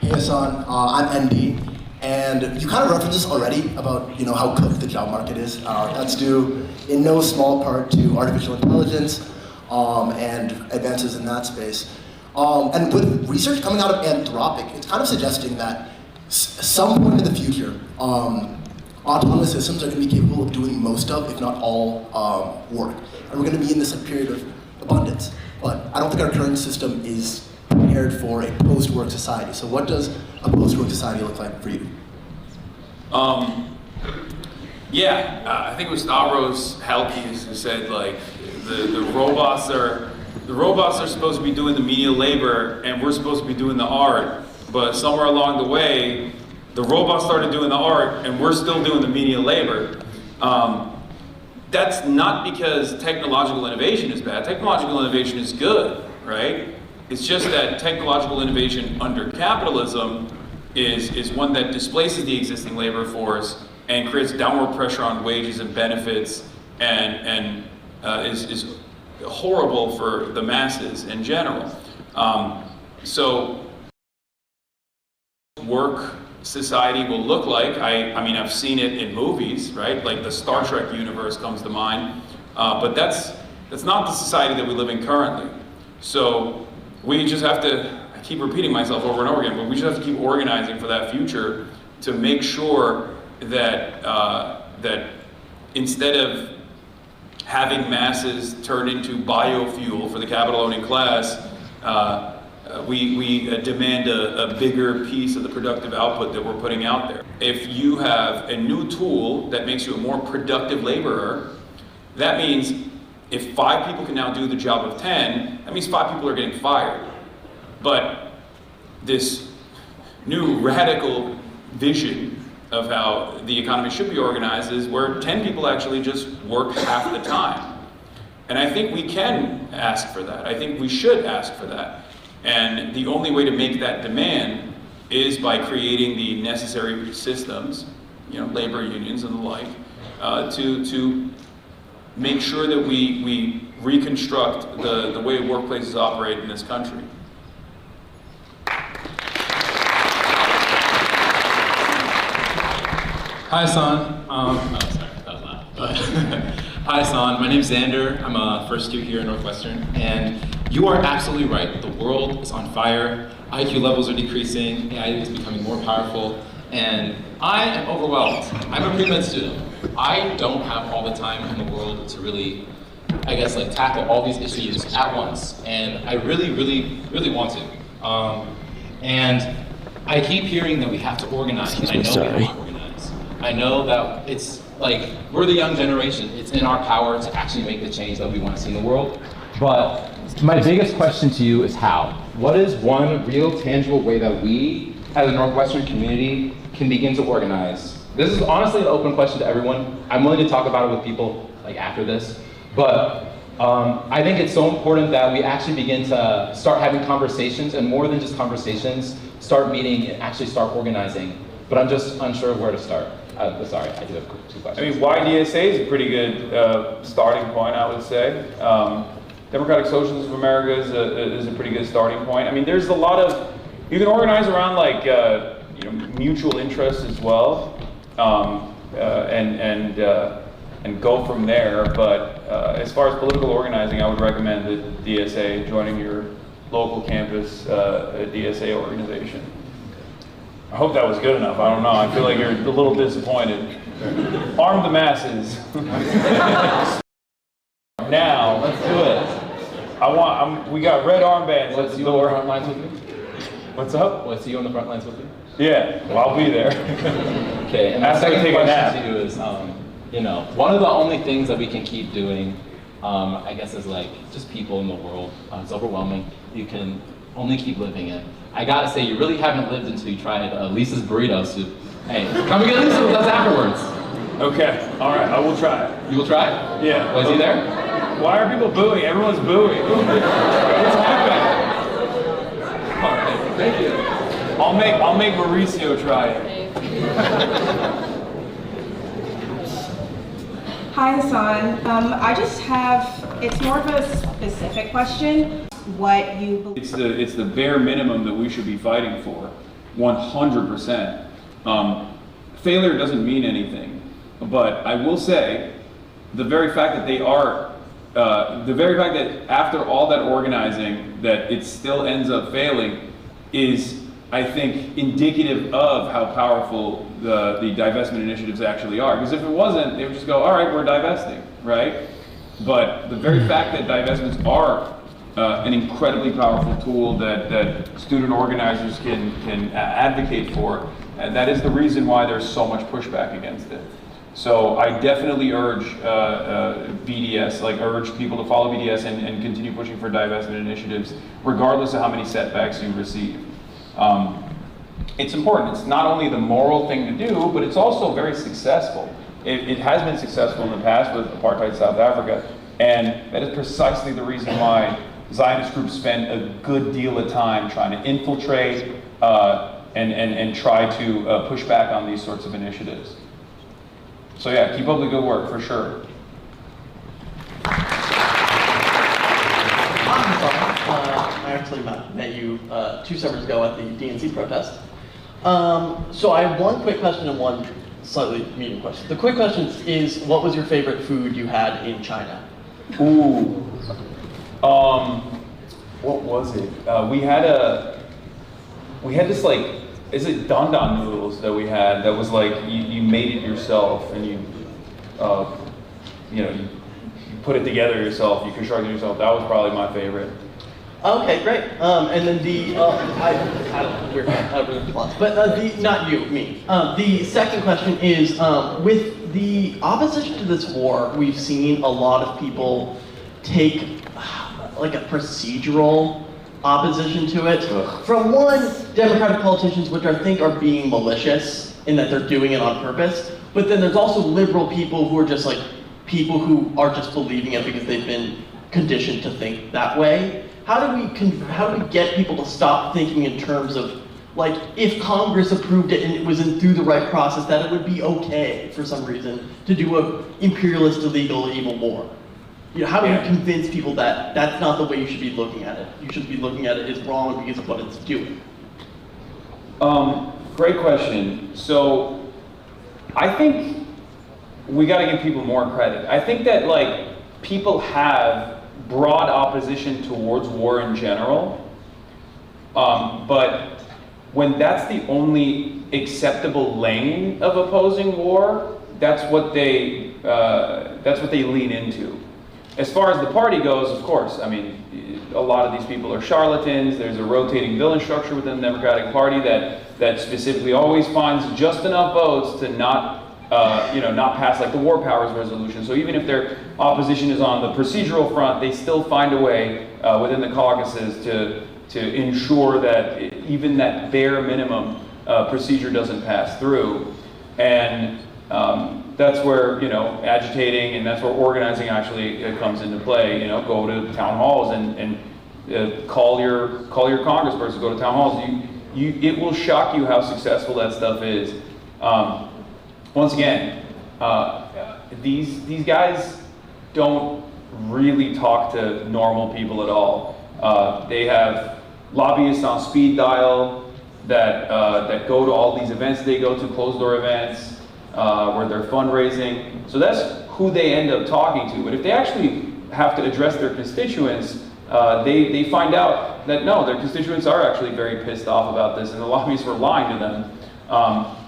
Hey Hasan, I'm ND, and you kind of referenced this already about how cooked the job market is. That's due in no small part to artificial intelligence and advances in that space. And with research coming out of Anthropic, it's kind of suggesting that some point in the future, autonomous systems are going to be capable of doing most of, if not all, work. And we're going to be in this period of abundance. But I don't think our current system is prepared for a post-work society. So what does a post-work society look like for you? I think it was Stavros Halkias who said like the robots are supposed to be doing the menial labor and we're supposed to be doing the art, but somewhere along the way the robots started doing the art and we're still doing the menial labor. That's not because technological innovation is bad. Technological innovation is good, right? It's just that technological innovation under capitalism is one that displaces the existing labor force and creates downward pressure on wages and benefits and is horrible for the masses in general. So work society will look like, I mean, I've seen it in movies, right? Like the Star Trek universe comes to mind, but that's not the society that we live in currently. So we just have to, I keep repeating myself over and over again, but we just have to keep organizing for that future to make sure that that instead of having masses turn into biofuel for the capital-owning class, we demand a bigger piece of the productive output that we're putting out there. If you have a new tool that makes you a more productive laborer, that means if 5 people can now do the job of 10, that means 5 people are getting fired. But this new radical vision of how the economy should be organized is where 10 people actually just work half the time. And I think we can ask for that. I think we should ask for that. And the only way to make that demand is by creating the necessary systems, labor unions and the like, to make sure that we reconstruct the way workplaces operate in this country. Hi, Hasan. Oh, sorry, that was loud. But hi, Hasan. My name's Xander. I'm a first year here at Northwestern, and you are absolutely right. The world is on fire. IQ levels are decreasing. AI is becoming more powerful, and I am overwhelmed. I'm a pre-med student. I don't have all the time in the world to really, tackle all these issues at once, and I really, really, really want to. And I keep hearing that we have to organize, and I know we have to organize. I know that it's like, we're the young generation. It's in our power to actually make the change that we want to see in the world. But my biggest question to you is how? What is one real tangible way that we, as a Northwestern community, can begin to organize? This is honestly an open question to everyone. I'm willing to talk about it with people after this. But I think it's so important that we actually begin to start having conversations, and more than just conversations, start meeting and actually start organizing. But I'm just unsure of where to start. Sorry, I do have 2 questions. I mean, YDSA is a pretty good starting point, I would say. Democratic Socialists of America is a pretty good starting point. I mean, there's a lot of, you can organize around mutual interests as well, and go from there. But as far as political organizing, I would recommend the DSA, joining your local campus DSA organization. I hope that was good enough. I don't know. I feel like you're a little disappointed. Arm the masses. Now, let's do it. We got red armbands. Let's see you on the front lines with me. What's up? Let's see you on the front lines with me. Yeah, well, I'll be there. Okay, and my second question to you is, one of the only things that we can keep doing, is just people in the world. It's overwhelming. You can only keep living it. I gotta say, you really haven't lived until you tried Lisa's burrito soup. Hey, come and get Lisa with us afterwards. Okay, all right, I will try. You will try? Yeah. Was he there? Why are people booing? Everyone's booing. What's happening? All right, thank you. I'll make Mauricio try it. Hi, Hasan. I just have, it's more of a specific question. What you believe. It's the bare minimum that we should be fighting for, 100%. Failure doesn't mean anything, but I will say, the very fact that after all that organizing, that it still ends up failing, is, I think, indicative of how powerful the divestment initiatives actually are. Because if it wasn't, they would just go, all right, we're divesting, right? But the very fact that divestments are an incredibly powerful tool that student organizers can advocate for, and that is the reason why there's so much pushback against it. So I definitely urge BDS, urge people to follow BDS and continue pushing for divestment initiatives, regardless of how many setbacks you receive. It's important. It's not only the moral thing to do, but it's also very successful. It has been successful in the past with apartheid South Africa, and that is precisely the reason why Zionist groups spend a good deal of time trying to infiltrate and try to push back on these sorts of initiatives. So yeah, keep up the good work, for sure. I actually met you 2 summers ago at the DNC protest. So I have one quick question and one slightly medium question. The quick question is, what was your favorite food you had in China? Ooh. What was it? We had this is it don noodles that we had that was you made it yourself and you put it together yourself, you constructed it yourself. That was probably my favorite. Okay, great. And then I don't know, we're but not you, me. The second question is, with the opposition to this war, we've seen a lot of people take a procedural opposition to it. From one, Democratic politicians, which I think are being malicious in that they're doing it on purpose, but then there's also liberal people who are just people who are just believing it because they've been conditioned to think that way. How do we get people to stop thinking in terms of if Congress approved it and it was through the right process, that it would be okay for some reason to do a imperialist, illegal, evil war? How do you convince people that that's not the way you should be looking at it? You should be looking at it as wrong because of what it's doing. Great question. So I think we got to give people more credit. I think that people have broad opposition towards war in general, but when that's the only acceptable lane of opposing war, that's what they lean into. As far as the party goes, of course, I mean, a lot of these people are charlatans. There's a rotating villain structure within the Democratic Party that specifically always finds just enough votes to not pass the War Powers Resolution. So even if their opposition is on the procedural front, they still find a way within the caucuses to ensure that even that bare minimum procedure doesn't pass through. And that's where agitating and that's where organizing actually comes into play. Go to town halls and call your congressperson. Go to town halls. It will shock you how successful that stuff is. Once again, these guys don't really talk to normal people at all. They have lobbyists on speed dial that go to all these events they go to, closed door events. Where they're fundraising. So that's who they end up talking to. But if they actually have to address their constituents, they find out that no, their constituents are actually very pissed off about this and the lobbyists were lying to them.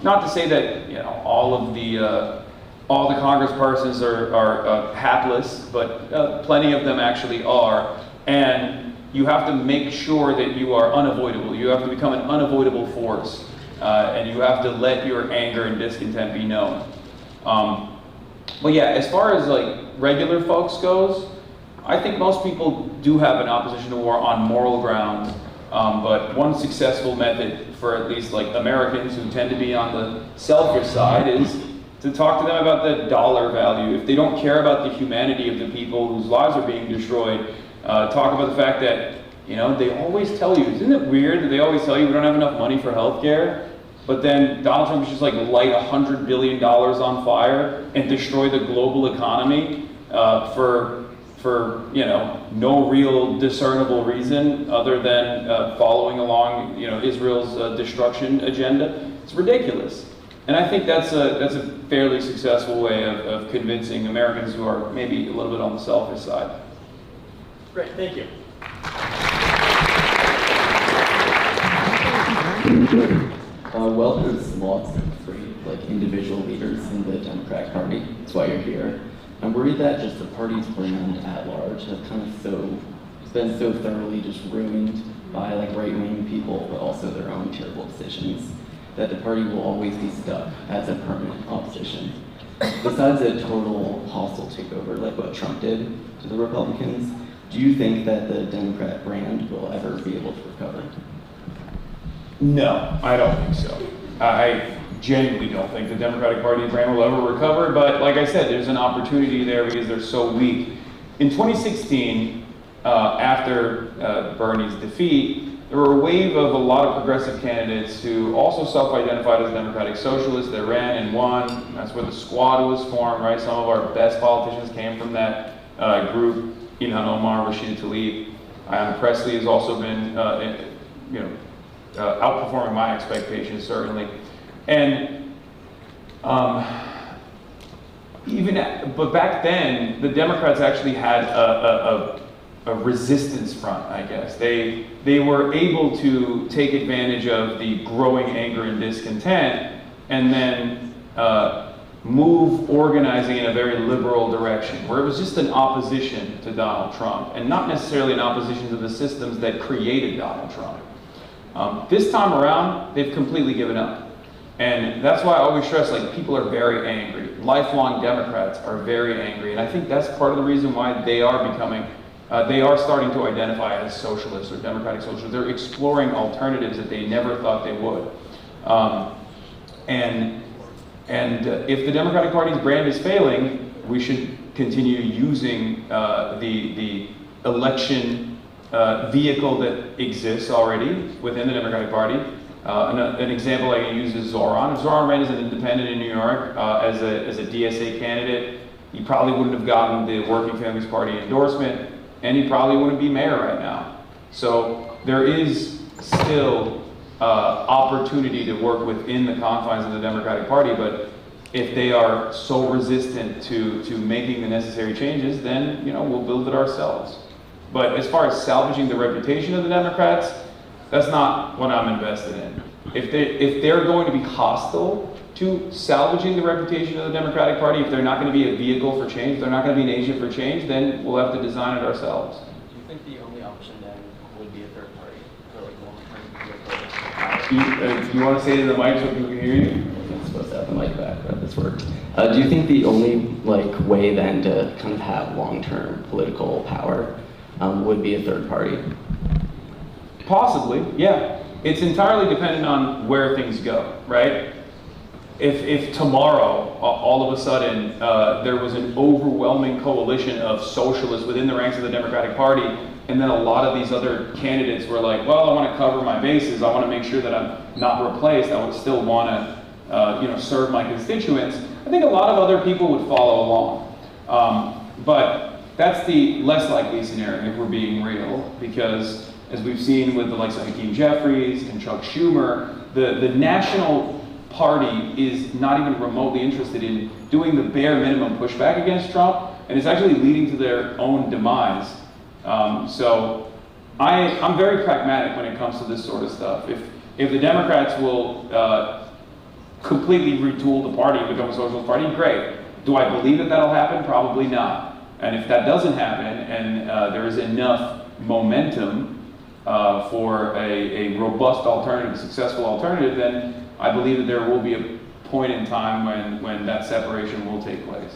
Not to say that all the congresspersons are hapless, but plenty of them actually are. And you have to make sure that you are unavoidable. You have to become an unavoidable force. And you have to let your anger and discontent be known. But yeah, as far as regular folks goes, I think most people do have an opposition to war on moral grounds. But one successful method for at least Americans who tend to be on the selfish side is to talk to them about the dollar value. If they don't care about the humanity of the people whose lives are being destroyed, talk about the fact that, you know, they always tell you, isn't it weird that they always tell you we don't have enough money for healthcare? But then Donald Trump is just like light $100 billion on fire and destroy the global economy for you know, no real discernible reason other than following along, you know, Israel's destruction agenda. It's ridiculous. And I think that's a fairly successful way of convincing Americans who are maybe a little bit on the selfish side. Great, thank you. Well, there's lots of great individual leaders in the Democratic Party. That's why you're here. I'm worried that just the party's brand at large has been so thoroughly just ruined by right-wing people, but also their own terrible decisions, that the party will always be stuck as a permanent opposition. Besides a total hostile takeover like what Trump did to the Republicans, do you think that the Democrat brand will ever be able to recover? No, I don't think so. I genuinely don't think the Democratic Party brand will ever recover, but like I said, there's an opportunity there because they're so weak. In 2016, after Bernie's defeat, there were a wave of a lot of progressive candidates who also self-identified as Democratic Socialists. They ran and won. That's where the Squad was formed, right? Some of our best politicians came from that group. Ilhan Omar, Rashida Tlaib, Ayanna Pressley has also been, you know, outperforming my expectations, certainly. And but back then, the Democrats actually had a resistance front, I guess. They were able to take advantage of the growing anger and discontent and then move organizing in a very liberal direction, where it was just an opposition to Donald Trump and not necessarily an opposition to the systems that created Donald Trump. This time around, they've completely given up. And that's why I always stress, people are very angry. Lifelong Democrats are very angry. And I think that's part of the reason why they are becoming, they are starting to identify as socialists or democratic socialists. They're exploring alternatives that they never thought they would. And if the Democratic Party's brand is failing, we should continue using the election vehicle that exists already within the Democratic Party. An example I can use is Zoran. If Zoran ran as an independent in New York as a DSA candidate, he probably wouldn't have gotten the Working Families Party endorsement, and he probably wouldn't be mayor right now. So there is still opportunity to work within the confines of the Democratic Party, but if they are so resistant to making the necessary changes, then we'll build it ourselves. But as far as salvaging the reputation of the Democrats, that's not what I'm invested in. If they're going to be hostile to salvaging the reputation of the Democratic Party, if they're not going to be a vehicle for change, if they're not going to be an agent for change, then we'll have to design it ourselves. Do you think the only option then would be a third party for long-term? You want to say it in the mic so people can hear you? I'm supposed to have the mic back, but this worked. Do you think the only way then to kind of have long-term political power would be a third party? Possibly, yeah. It's entirely dependent on where things go, right? If tomorrow, all of a sudden, there was an overwhelming coalition of socialists within the ranks of the Democratic Party, and then a lot of these other candidates were like, well, I want to cover my bases, I want to make sure that I'm not replaced, I would still want to serve my constituents, I think a lot of other people would follow along. But that's the less likely scenario if we're being real, because as we've seen with the likes of Hakeem Jeffries and Chuck Schumer, the National Party is not even remotely interested in doing the bare minimum pushback against Trump, and it's actually leading to their own demise. So I'm very pragmatic when it comes to this sort of stuff. If the Democrats will completely retool the party and become a socialist party, great. Do I believe that that'll happen? Probably not. And if that doesn't happen, and there is enough momentum for a robust alternative, a successful alternative, then I believe that there will be a point in time when that separation will take place.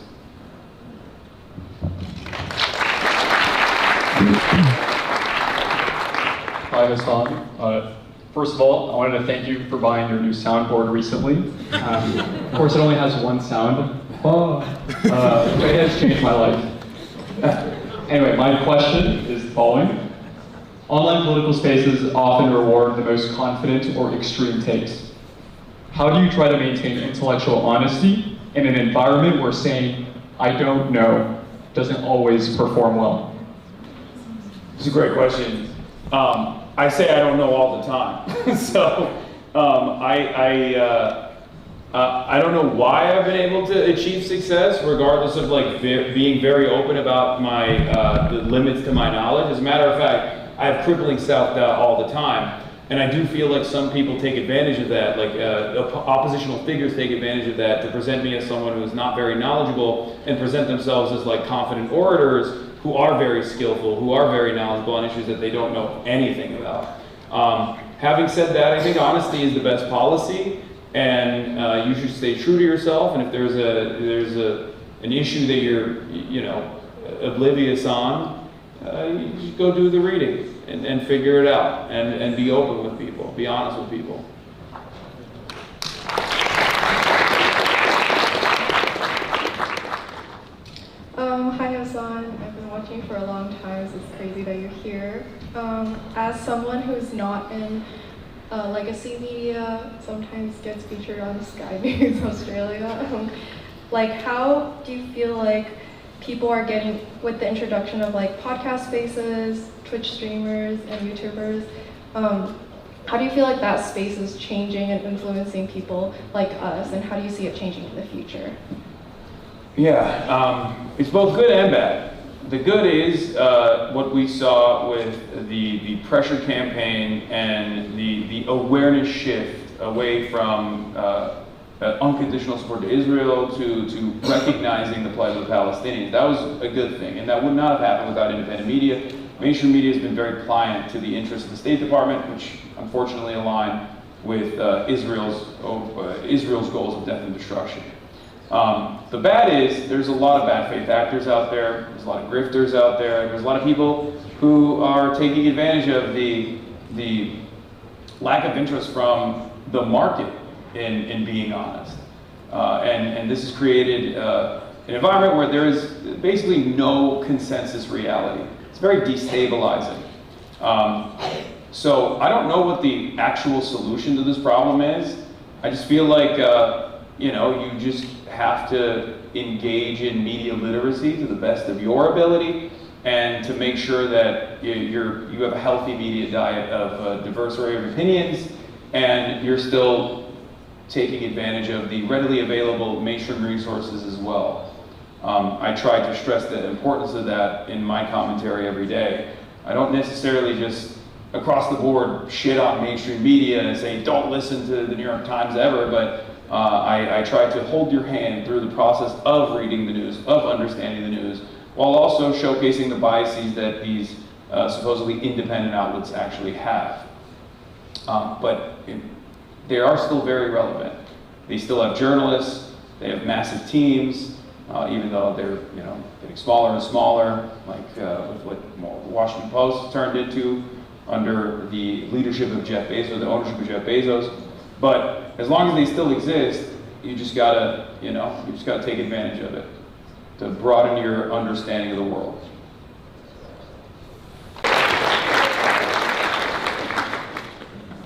Hi, Hasan. First of all, I wanted to thank you for buying your new soundboard recently. Of course, it only has one sound, but it has changed my life. Anyway, my question is the following. Online political spaces often reward the most confident or extreme takes. How do you try to maintain intellectual honesty in an environment where saying, "I don't know," doesn't always perform well? It's a great question. I say I don't know all the time. So I don't know why I've been able to achieve success, regardless of like being very open about the limits to my knowledge. As a matter of fact, I have crippling self-doubt all the time. And I do feel like some people take advantage of that, like oppositional figures take advantage of that to present me as someone who is not very knowledgeable and present themselves as like confident orators who are very skillful, who are very knowledgeable on issues that they don't know anything about. Having said that, I think honesty is the best policy, and you should stay true to yourself. And if there's an issue that you're oblivious on, you just go do the reading and figure it out, and be open with people, be honest with people. Hi Hasan, I've been watching for a long time, so it's crazy that you're here. As someone who's not in legacy media, sometimes gets featured on Sky News Australia, like how do you feel like people are getting, with the introduction of like podcast spaces, Twitch streamers, and YouTubers, how do you feel like that space is changing and influencing people like us, and how do you see it changing in the future? Yeah, it's both good and bad. The good is what we saw with the pressure campaign and the awareness shift away from unconditional support to Israel to recognizing the plight of the Palestinians. That was a good thing, and that would not have happened without independent media. Mainstream media has been very pliant to the interests of the State Department, which unfortunately align with Israel's goals of death and destruction. The bad is there's a lot of bad faith actors out there, there's a lot of grifters out there, and there's a lot of people who are taking advantage of the lack of interest from the market in being honest. And this has created an environment where there is basically no consensus reality. It's very destabilizing. So I don't know what the actual solution to this problem is. I just feel like you just have to engage in media literacy to the best of your ability, and to make sure that you have a healthy media diet of a diverse array of opinions, and you're still taking advantage of the readily available mainstream resources as well. I try to stress the importance of that in my commentary every day. I don't necessarily just across the board shit on mainstream media and say don't listen to the New York Times ever, but I try to hold your hand through the process of reading the news, of understanding the news, while also showcasing the biases that these supposedly independent outlets actually have. But they are still very relevant. They still have journalists, they have massive teams, even though they're getting smaller and smaller, like with what the Washington Post turned into under the leadership of Jeff Bezos, the ownership of Jeff Bezos. But as long as they still exist, you just gotta take advantage of it to broaden your understanding of the world.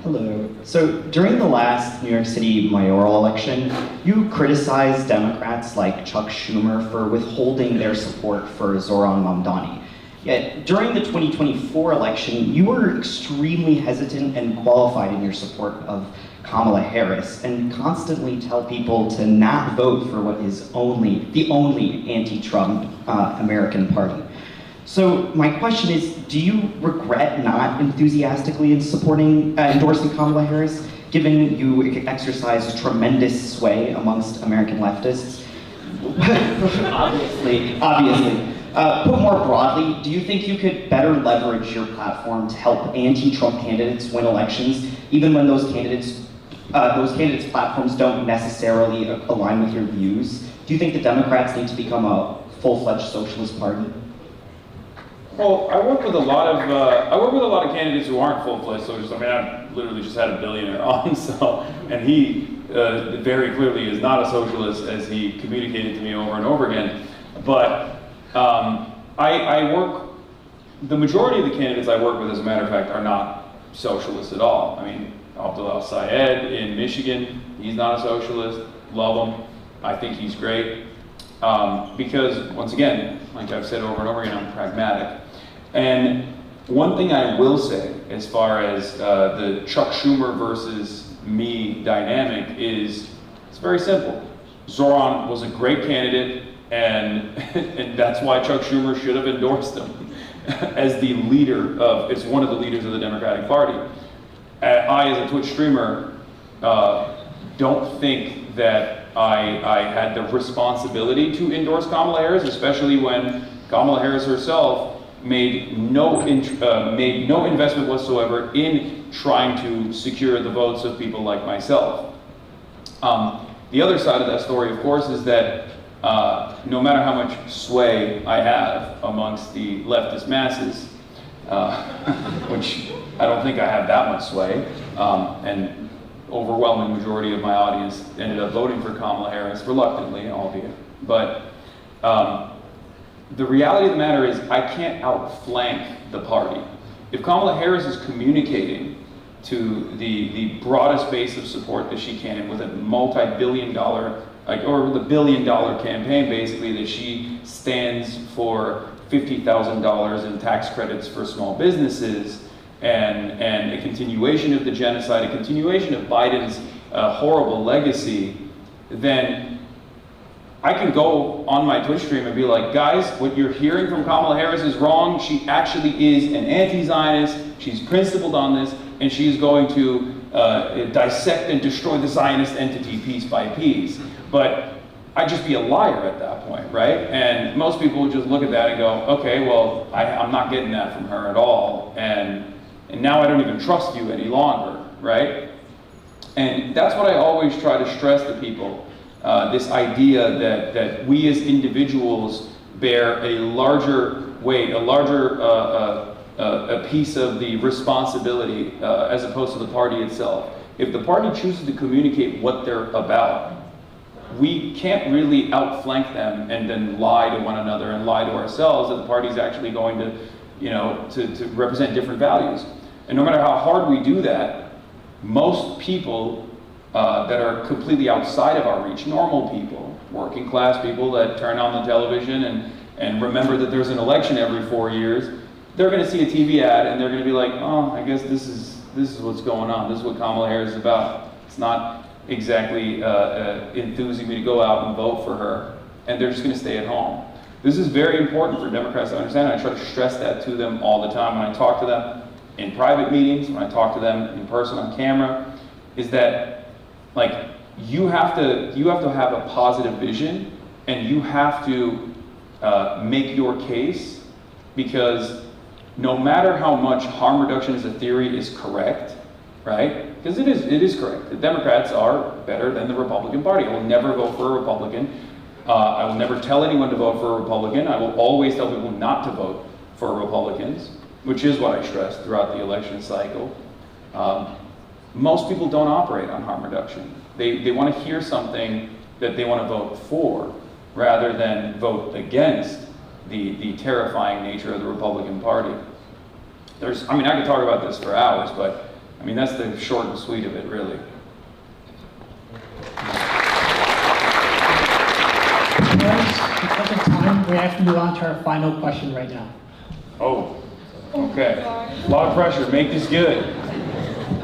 Hello. So during the last New York City mayoral election, you criticized Democrats like Chuck Schumer for withholding their support for Zoran Mamdani. Yet during the 2024 election, you were extremely hesitant and qualified in your support of Kamala Harris, and constantly tell people to not vote for what is the only anti-Trump American party. So my question is, do you regret not enthusiastically endorsing Kamala Harris, given you exercise tremendous sway amongst American leftists? Obviously. Put more broadly, do you think you could better leverage your platform to help anti-Trump candidates win elections, even when those candidates' platforms don't necessarily align with your views? Do you think the Democrats need to become a full-fledged socialist party? Well, I work with a lot of candidates who aren't full-fledged socialists. I mean, literally just had a billionaire on, so, and he very clearly is not a socialist, as he communicated to me over and over again. But I work, the majority of the candidates I work with, as a matter of fact, are not socialists at all. I mean, Abdul Al-Sayed in Michigan, he's not a socialist, love him, I think he's great. Because, once again, like I've said over and over again, I'm pragmatic. And one thing I will say, as far as the Chuck Schumer versus me dynamic, is it's very simple. Zoran was a great candidate, and, and that's why Chuck Schumer should have endorsed him as the leader of, it's one of the leaders of the Democratic Party. I, as a Twitch streamer, don't think that I had the responsibility to endorse Kamala Harris, especially when Kamala Harris herself made no investment whatsoever in trying to secure the votes of people like myself. The other side of that story, of course, is that no matter how much sway I have amongst the leftist masses, which I don't think I have that much sway, and overwhelming majority of my audience ended up voting for Kamala Harris, reluctantly, albeit. But the reality of the matter is I can't outflank the party. If Kamala Harris is communicating to the broadest base of support that she can with a multi-billion-dollar, or with a billion-dollar campaign, basically, that she stands for $50,000 in tax credits for small businesses, and a continuation of the genocide, a continuation of Biden's horrible legacy, then I can go on my Twitch stream and be like, guys, what you're hearing from Kamala Harris is wrong. She actually is an anti-Zionist. She's principled on this, and she's going to dissect and destroy the Zionist entity piece by piece. But I'd just be a liar at that point, right? And most people would just look at that and go, okay, well, I'm not getting that from her at all. And now I don't even trust you any longer, right? And that's what I always try to stress to people, this idea that we as individuals bear a larger weight, a larger a piece of the responsibility as opposed to the party itself. If the party chooses to communicate what they're about, we can't really outflank them and then lie to one another and lie to ourselves that the party's actually going to, to represent different values. And no matter how hard we do that, most people that are completely outside of our reach, normal people, working class people that turn on the television and remember that there's an election every 4 years, they're going to see a TV ad and they're going to be like, oh, I guess this is what's going on. This is what Kamala Harris is about. It's not exactly enthusing me to go out and vote for her, and they're just going to stay at home. This is very important for Democrats to understand. I try to stress that to them all the time when I talk to them in private meetings, when I talk to them in person on camera, is that, like, you have to have a positive vision, and you have to make your case, because no matter how much harm reduction as a theory is correct, right? Because it is correct. The Democrats are better than the Republican Party. I will never vote for a Republican. I will never tell anyone to vote for a Republican. I will always tell people not to vote for Republicans, which is what I stress throughout the election cycle. Most people don't operate on harm reduction. They want to hear something that they want to vote for, rather than vote against the terrifying nature of the Republican Party. I could talk about this for hours, but that's the short and sweet of it, really. Because of time, we have to move on to our final question right now. Oh, okay. A lot of pressure. Make this good.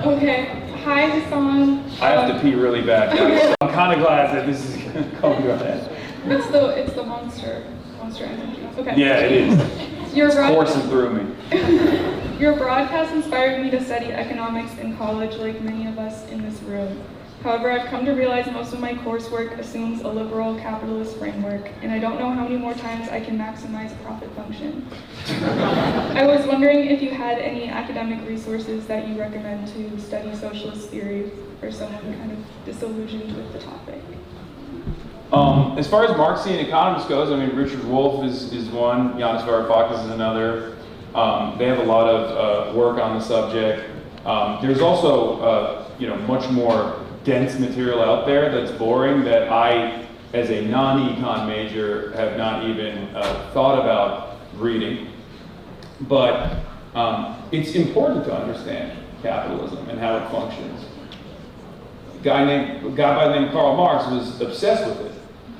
Okay. Hi, Hasan. I have to pee really bad, guys. I'm kind of glad that this is going to go ahead. It's the monster energy. Okay. Yeah, it is. It's coursing through me. Your broadcast inspired me to study economics in college, like many of us in this room. However, I've come to realize most of my coursework assumes a liberal capitalist framework, and I don't know how many more times I can maximize profit function. I was wondering if you had any academic resources that you recommend to study socialist theory for someone kind of disillusioned with the topic. As far as Marxian economists goes, Richard Wolff is one, Yanis Varoufakis is another. They have a lot of work on the subject. There's also much more dense material out there that's boring that I, as a non-econ major, have not even thought about reading. But it's important to understand capitalism and how it functions. A guy by the name of Karl Marx was obsessed with it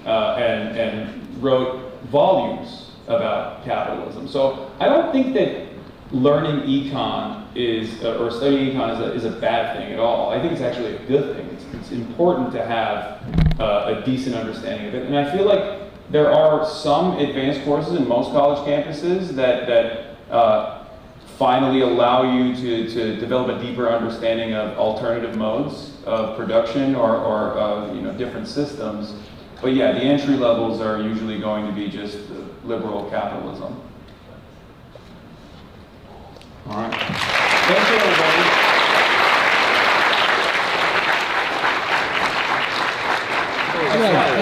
and wrote volumes about capitalism. So I don't think that learning econ or studying econ is a bad thing at all. I think it's actually a good thing. It's important to have a decent understanding of it. And I feel like there are some advanced courses in most college campuses that finally allow you to develop a deeper understanding of alternative modes of production or different systems. But yeah, the entry levels are usually going to be just liberal capitalism. All right. Thank you, everybody.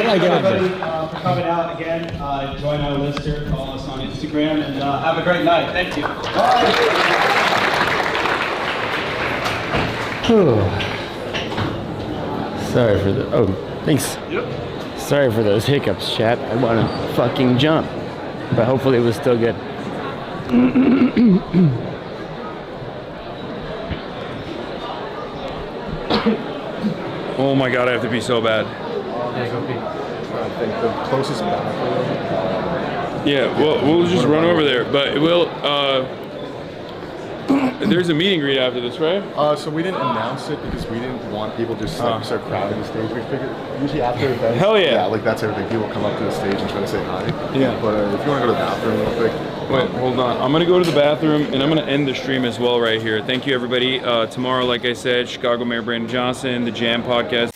Thank you, everybody, for coming out again. Join our list here, follow us on Instagram, and have a great night. Thank you. Sorry for the. Oh, thanks. Yep. Sorry for those hiccups, chat. I want to fucking jump, but hopefully it was still good. Oh my God, I have to pee so bad. I think the closest bathroom. Yeah, well, we'll just run over there, but we'll. There's a meet and greet after this, right? So we didn't announce it because we didn't want people just like start crowding the stage. We figured usually after events. Hell yeah! Yeah, like that's everything. People come up to the stage and try to say hi. Yeah. But if you want to go to the bathroom real quick. Wait, hold on. I'm gonna go to the bathroom and I'm gonna end the stream as well right here. Thank you, everybody. Tomorrow, like I said, Chicago Mayor Brandon Johnson, the Jam Podcast.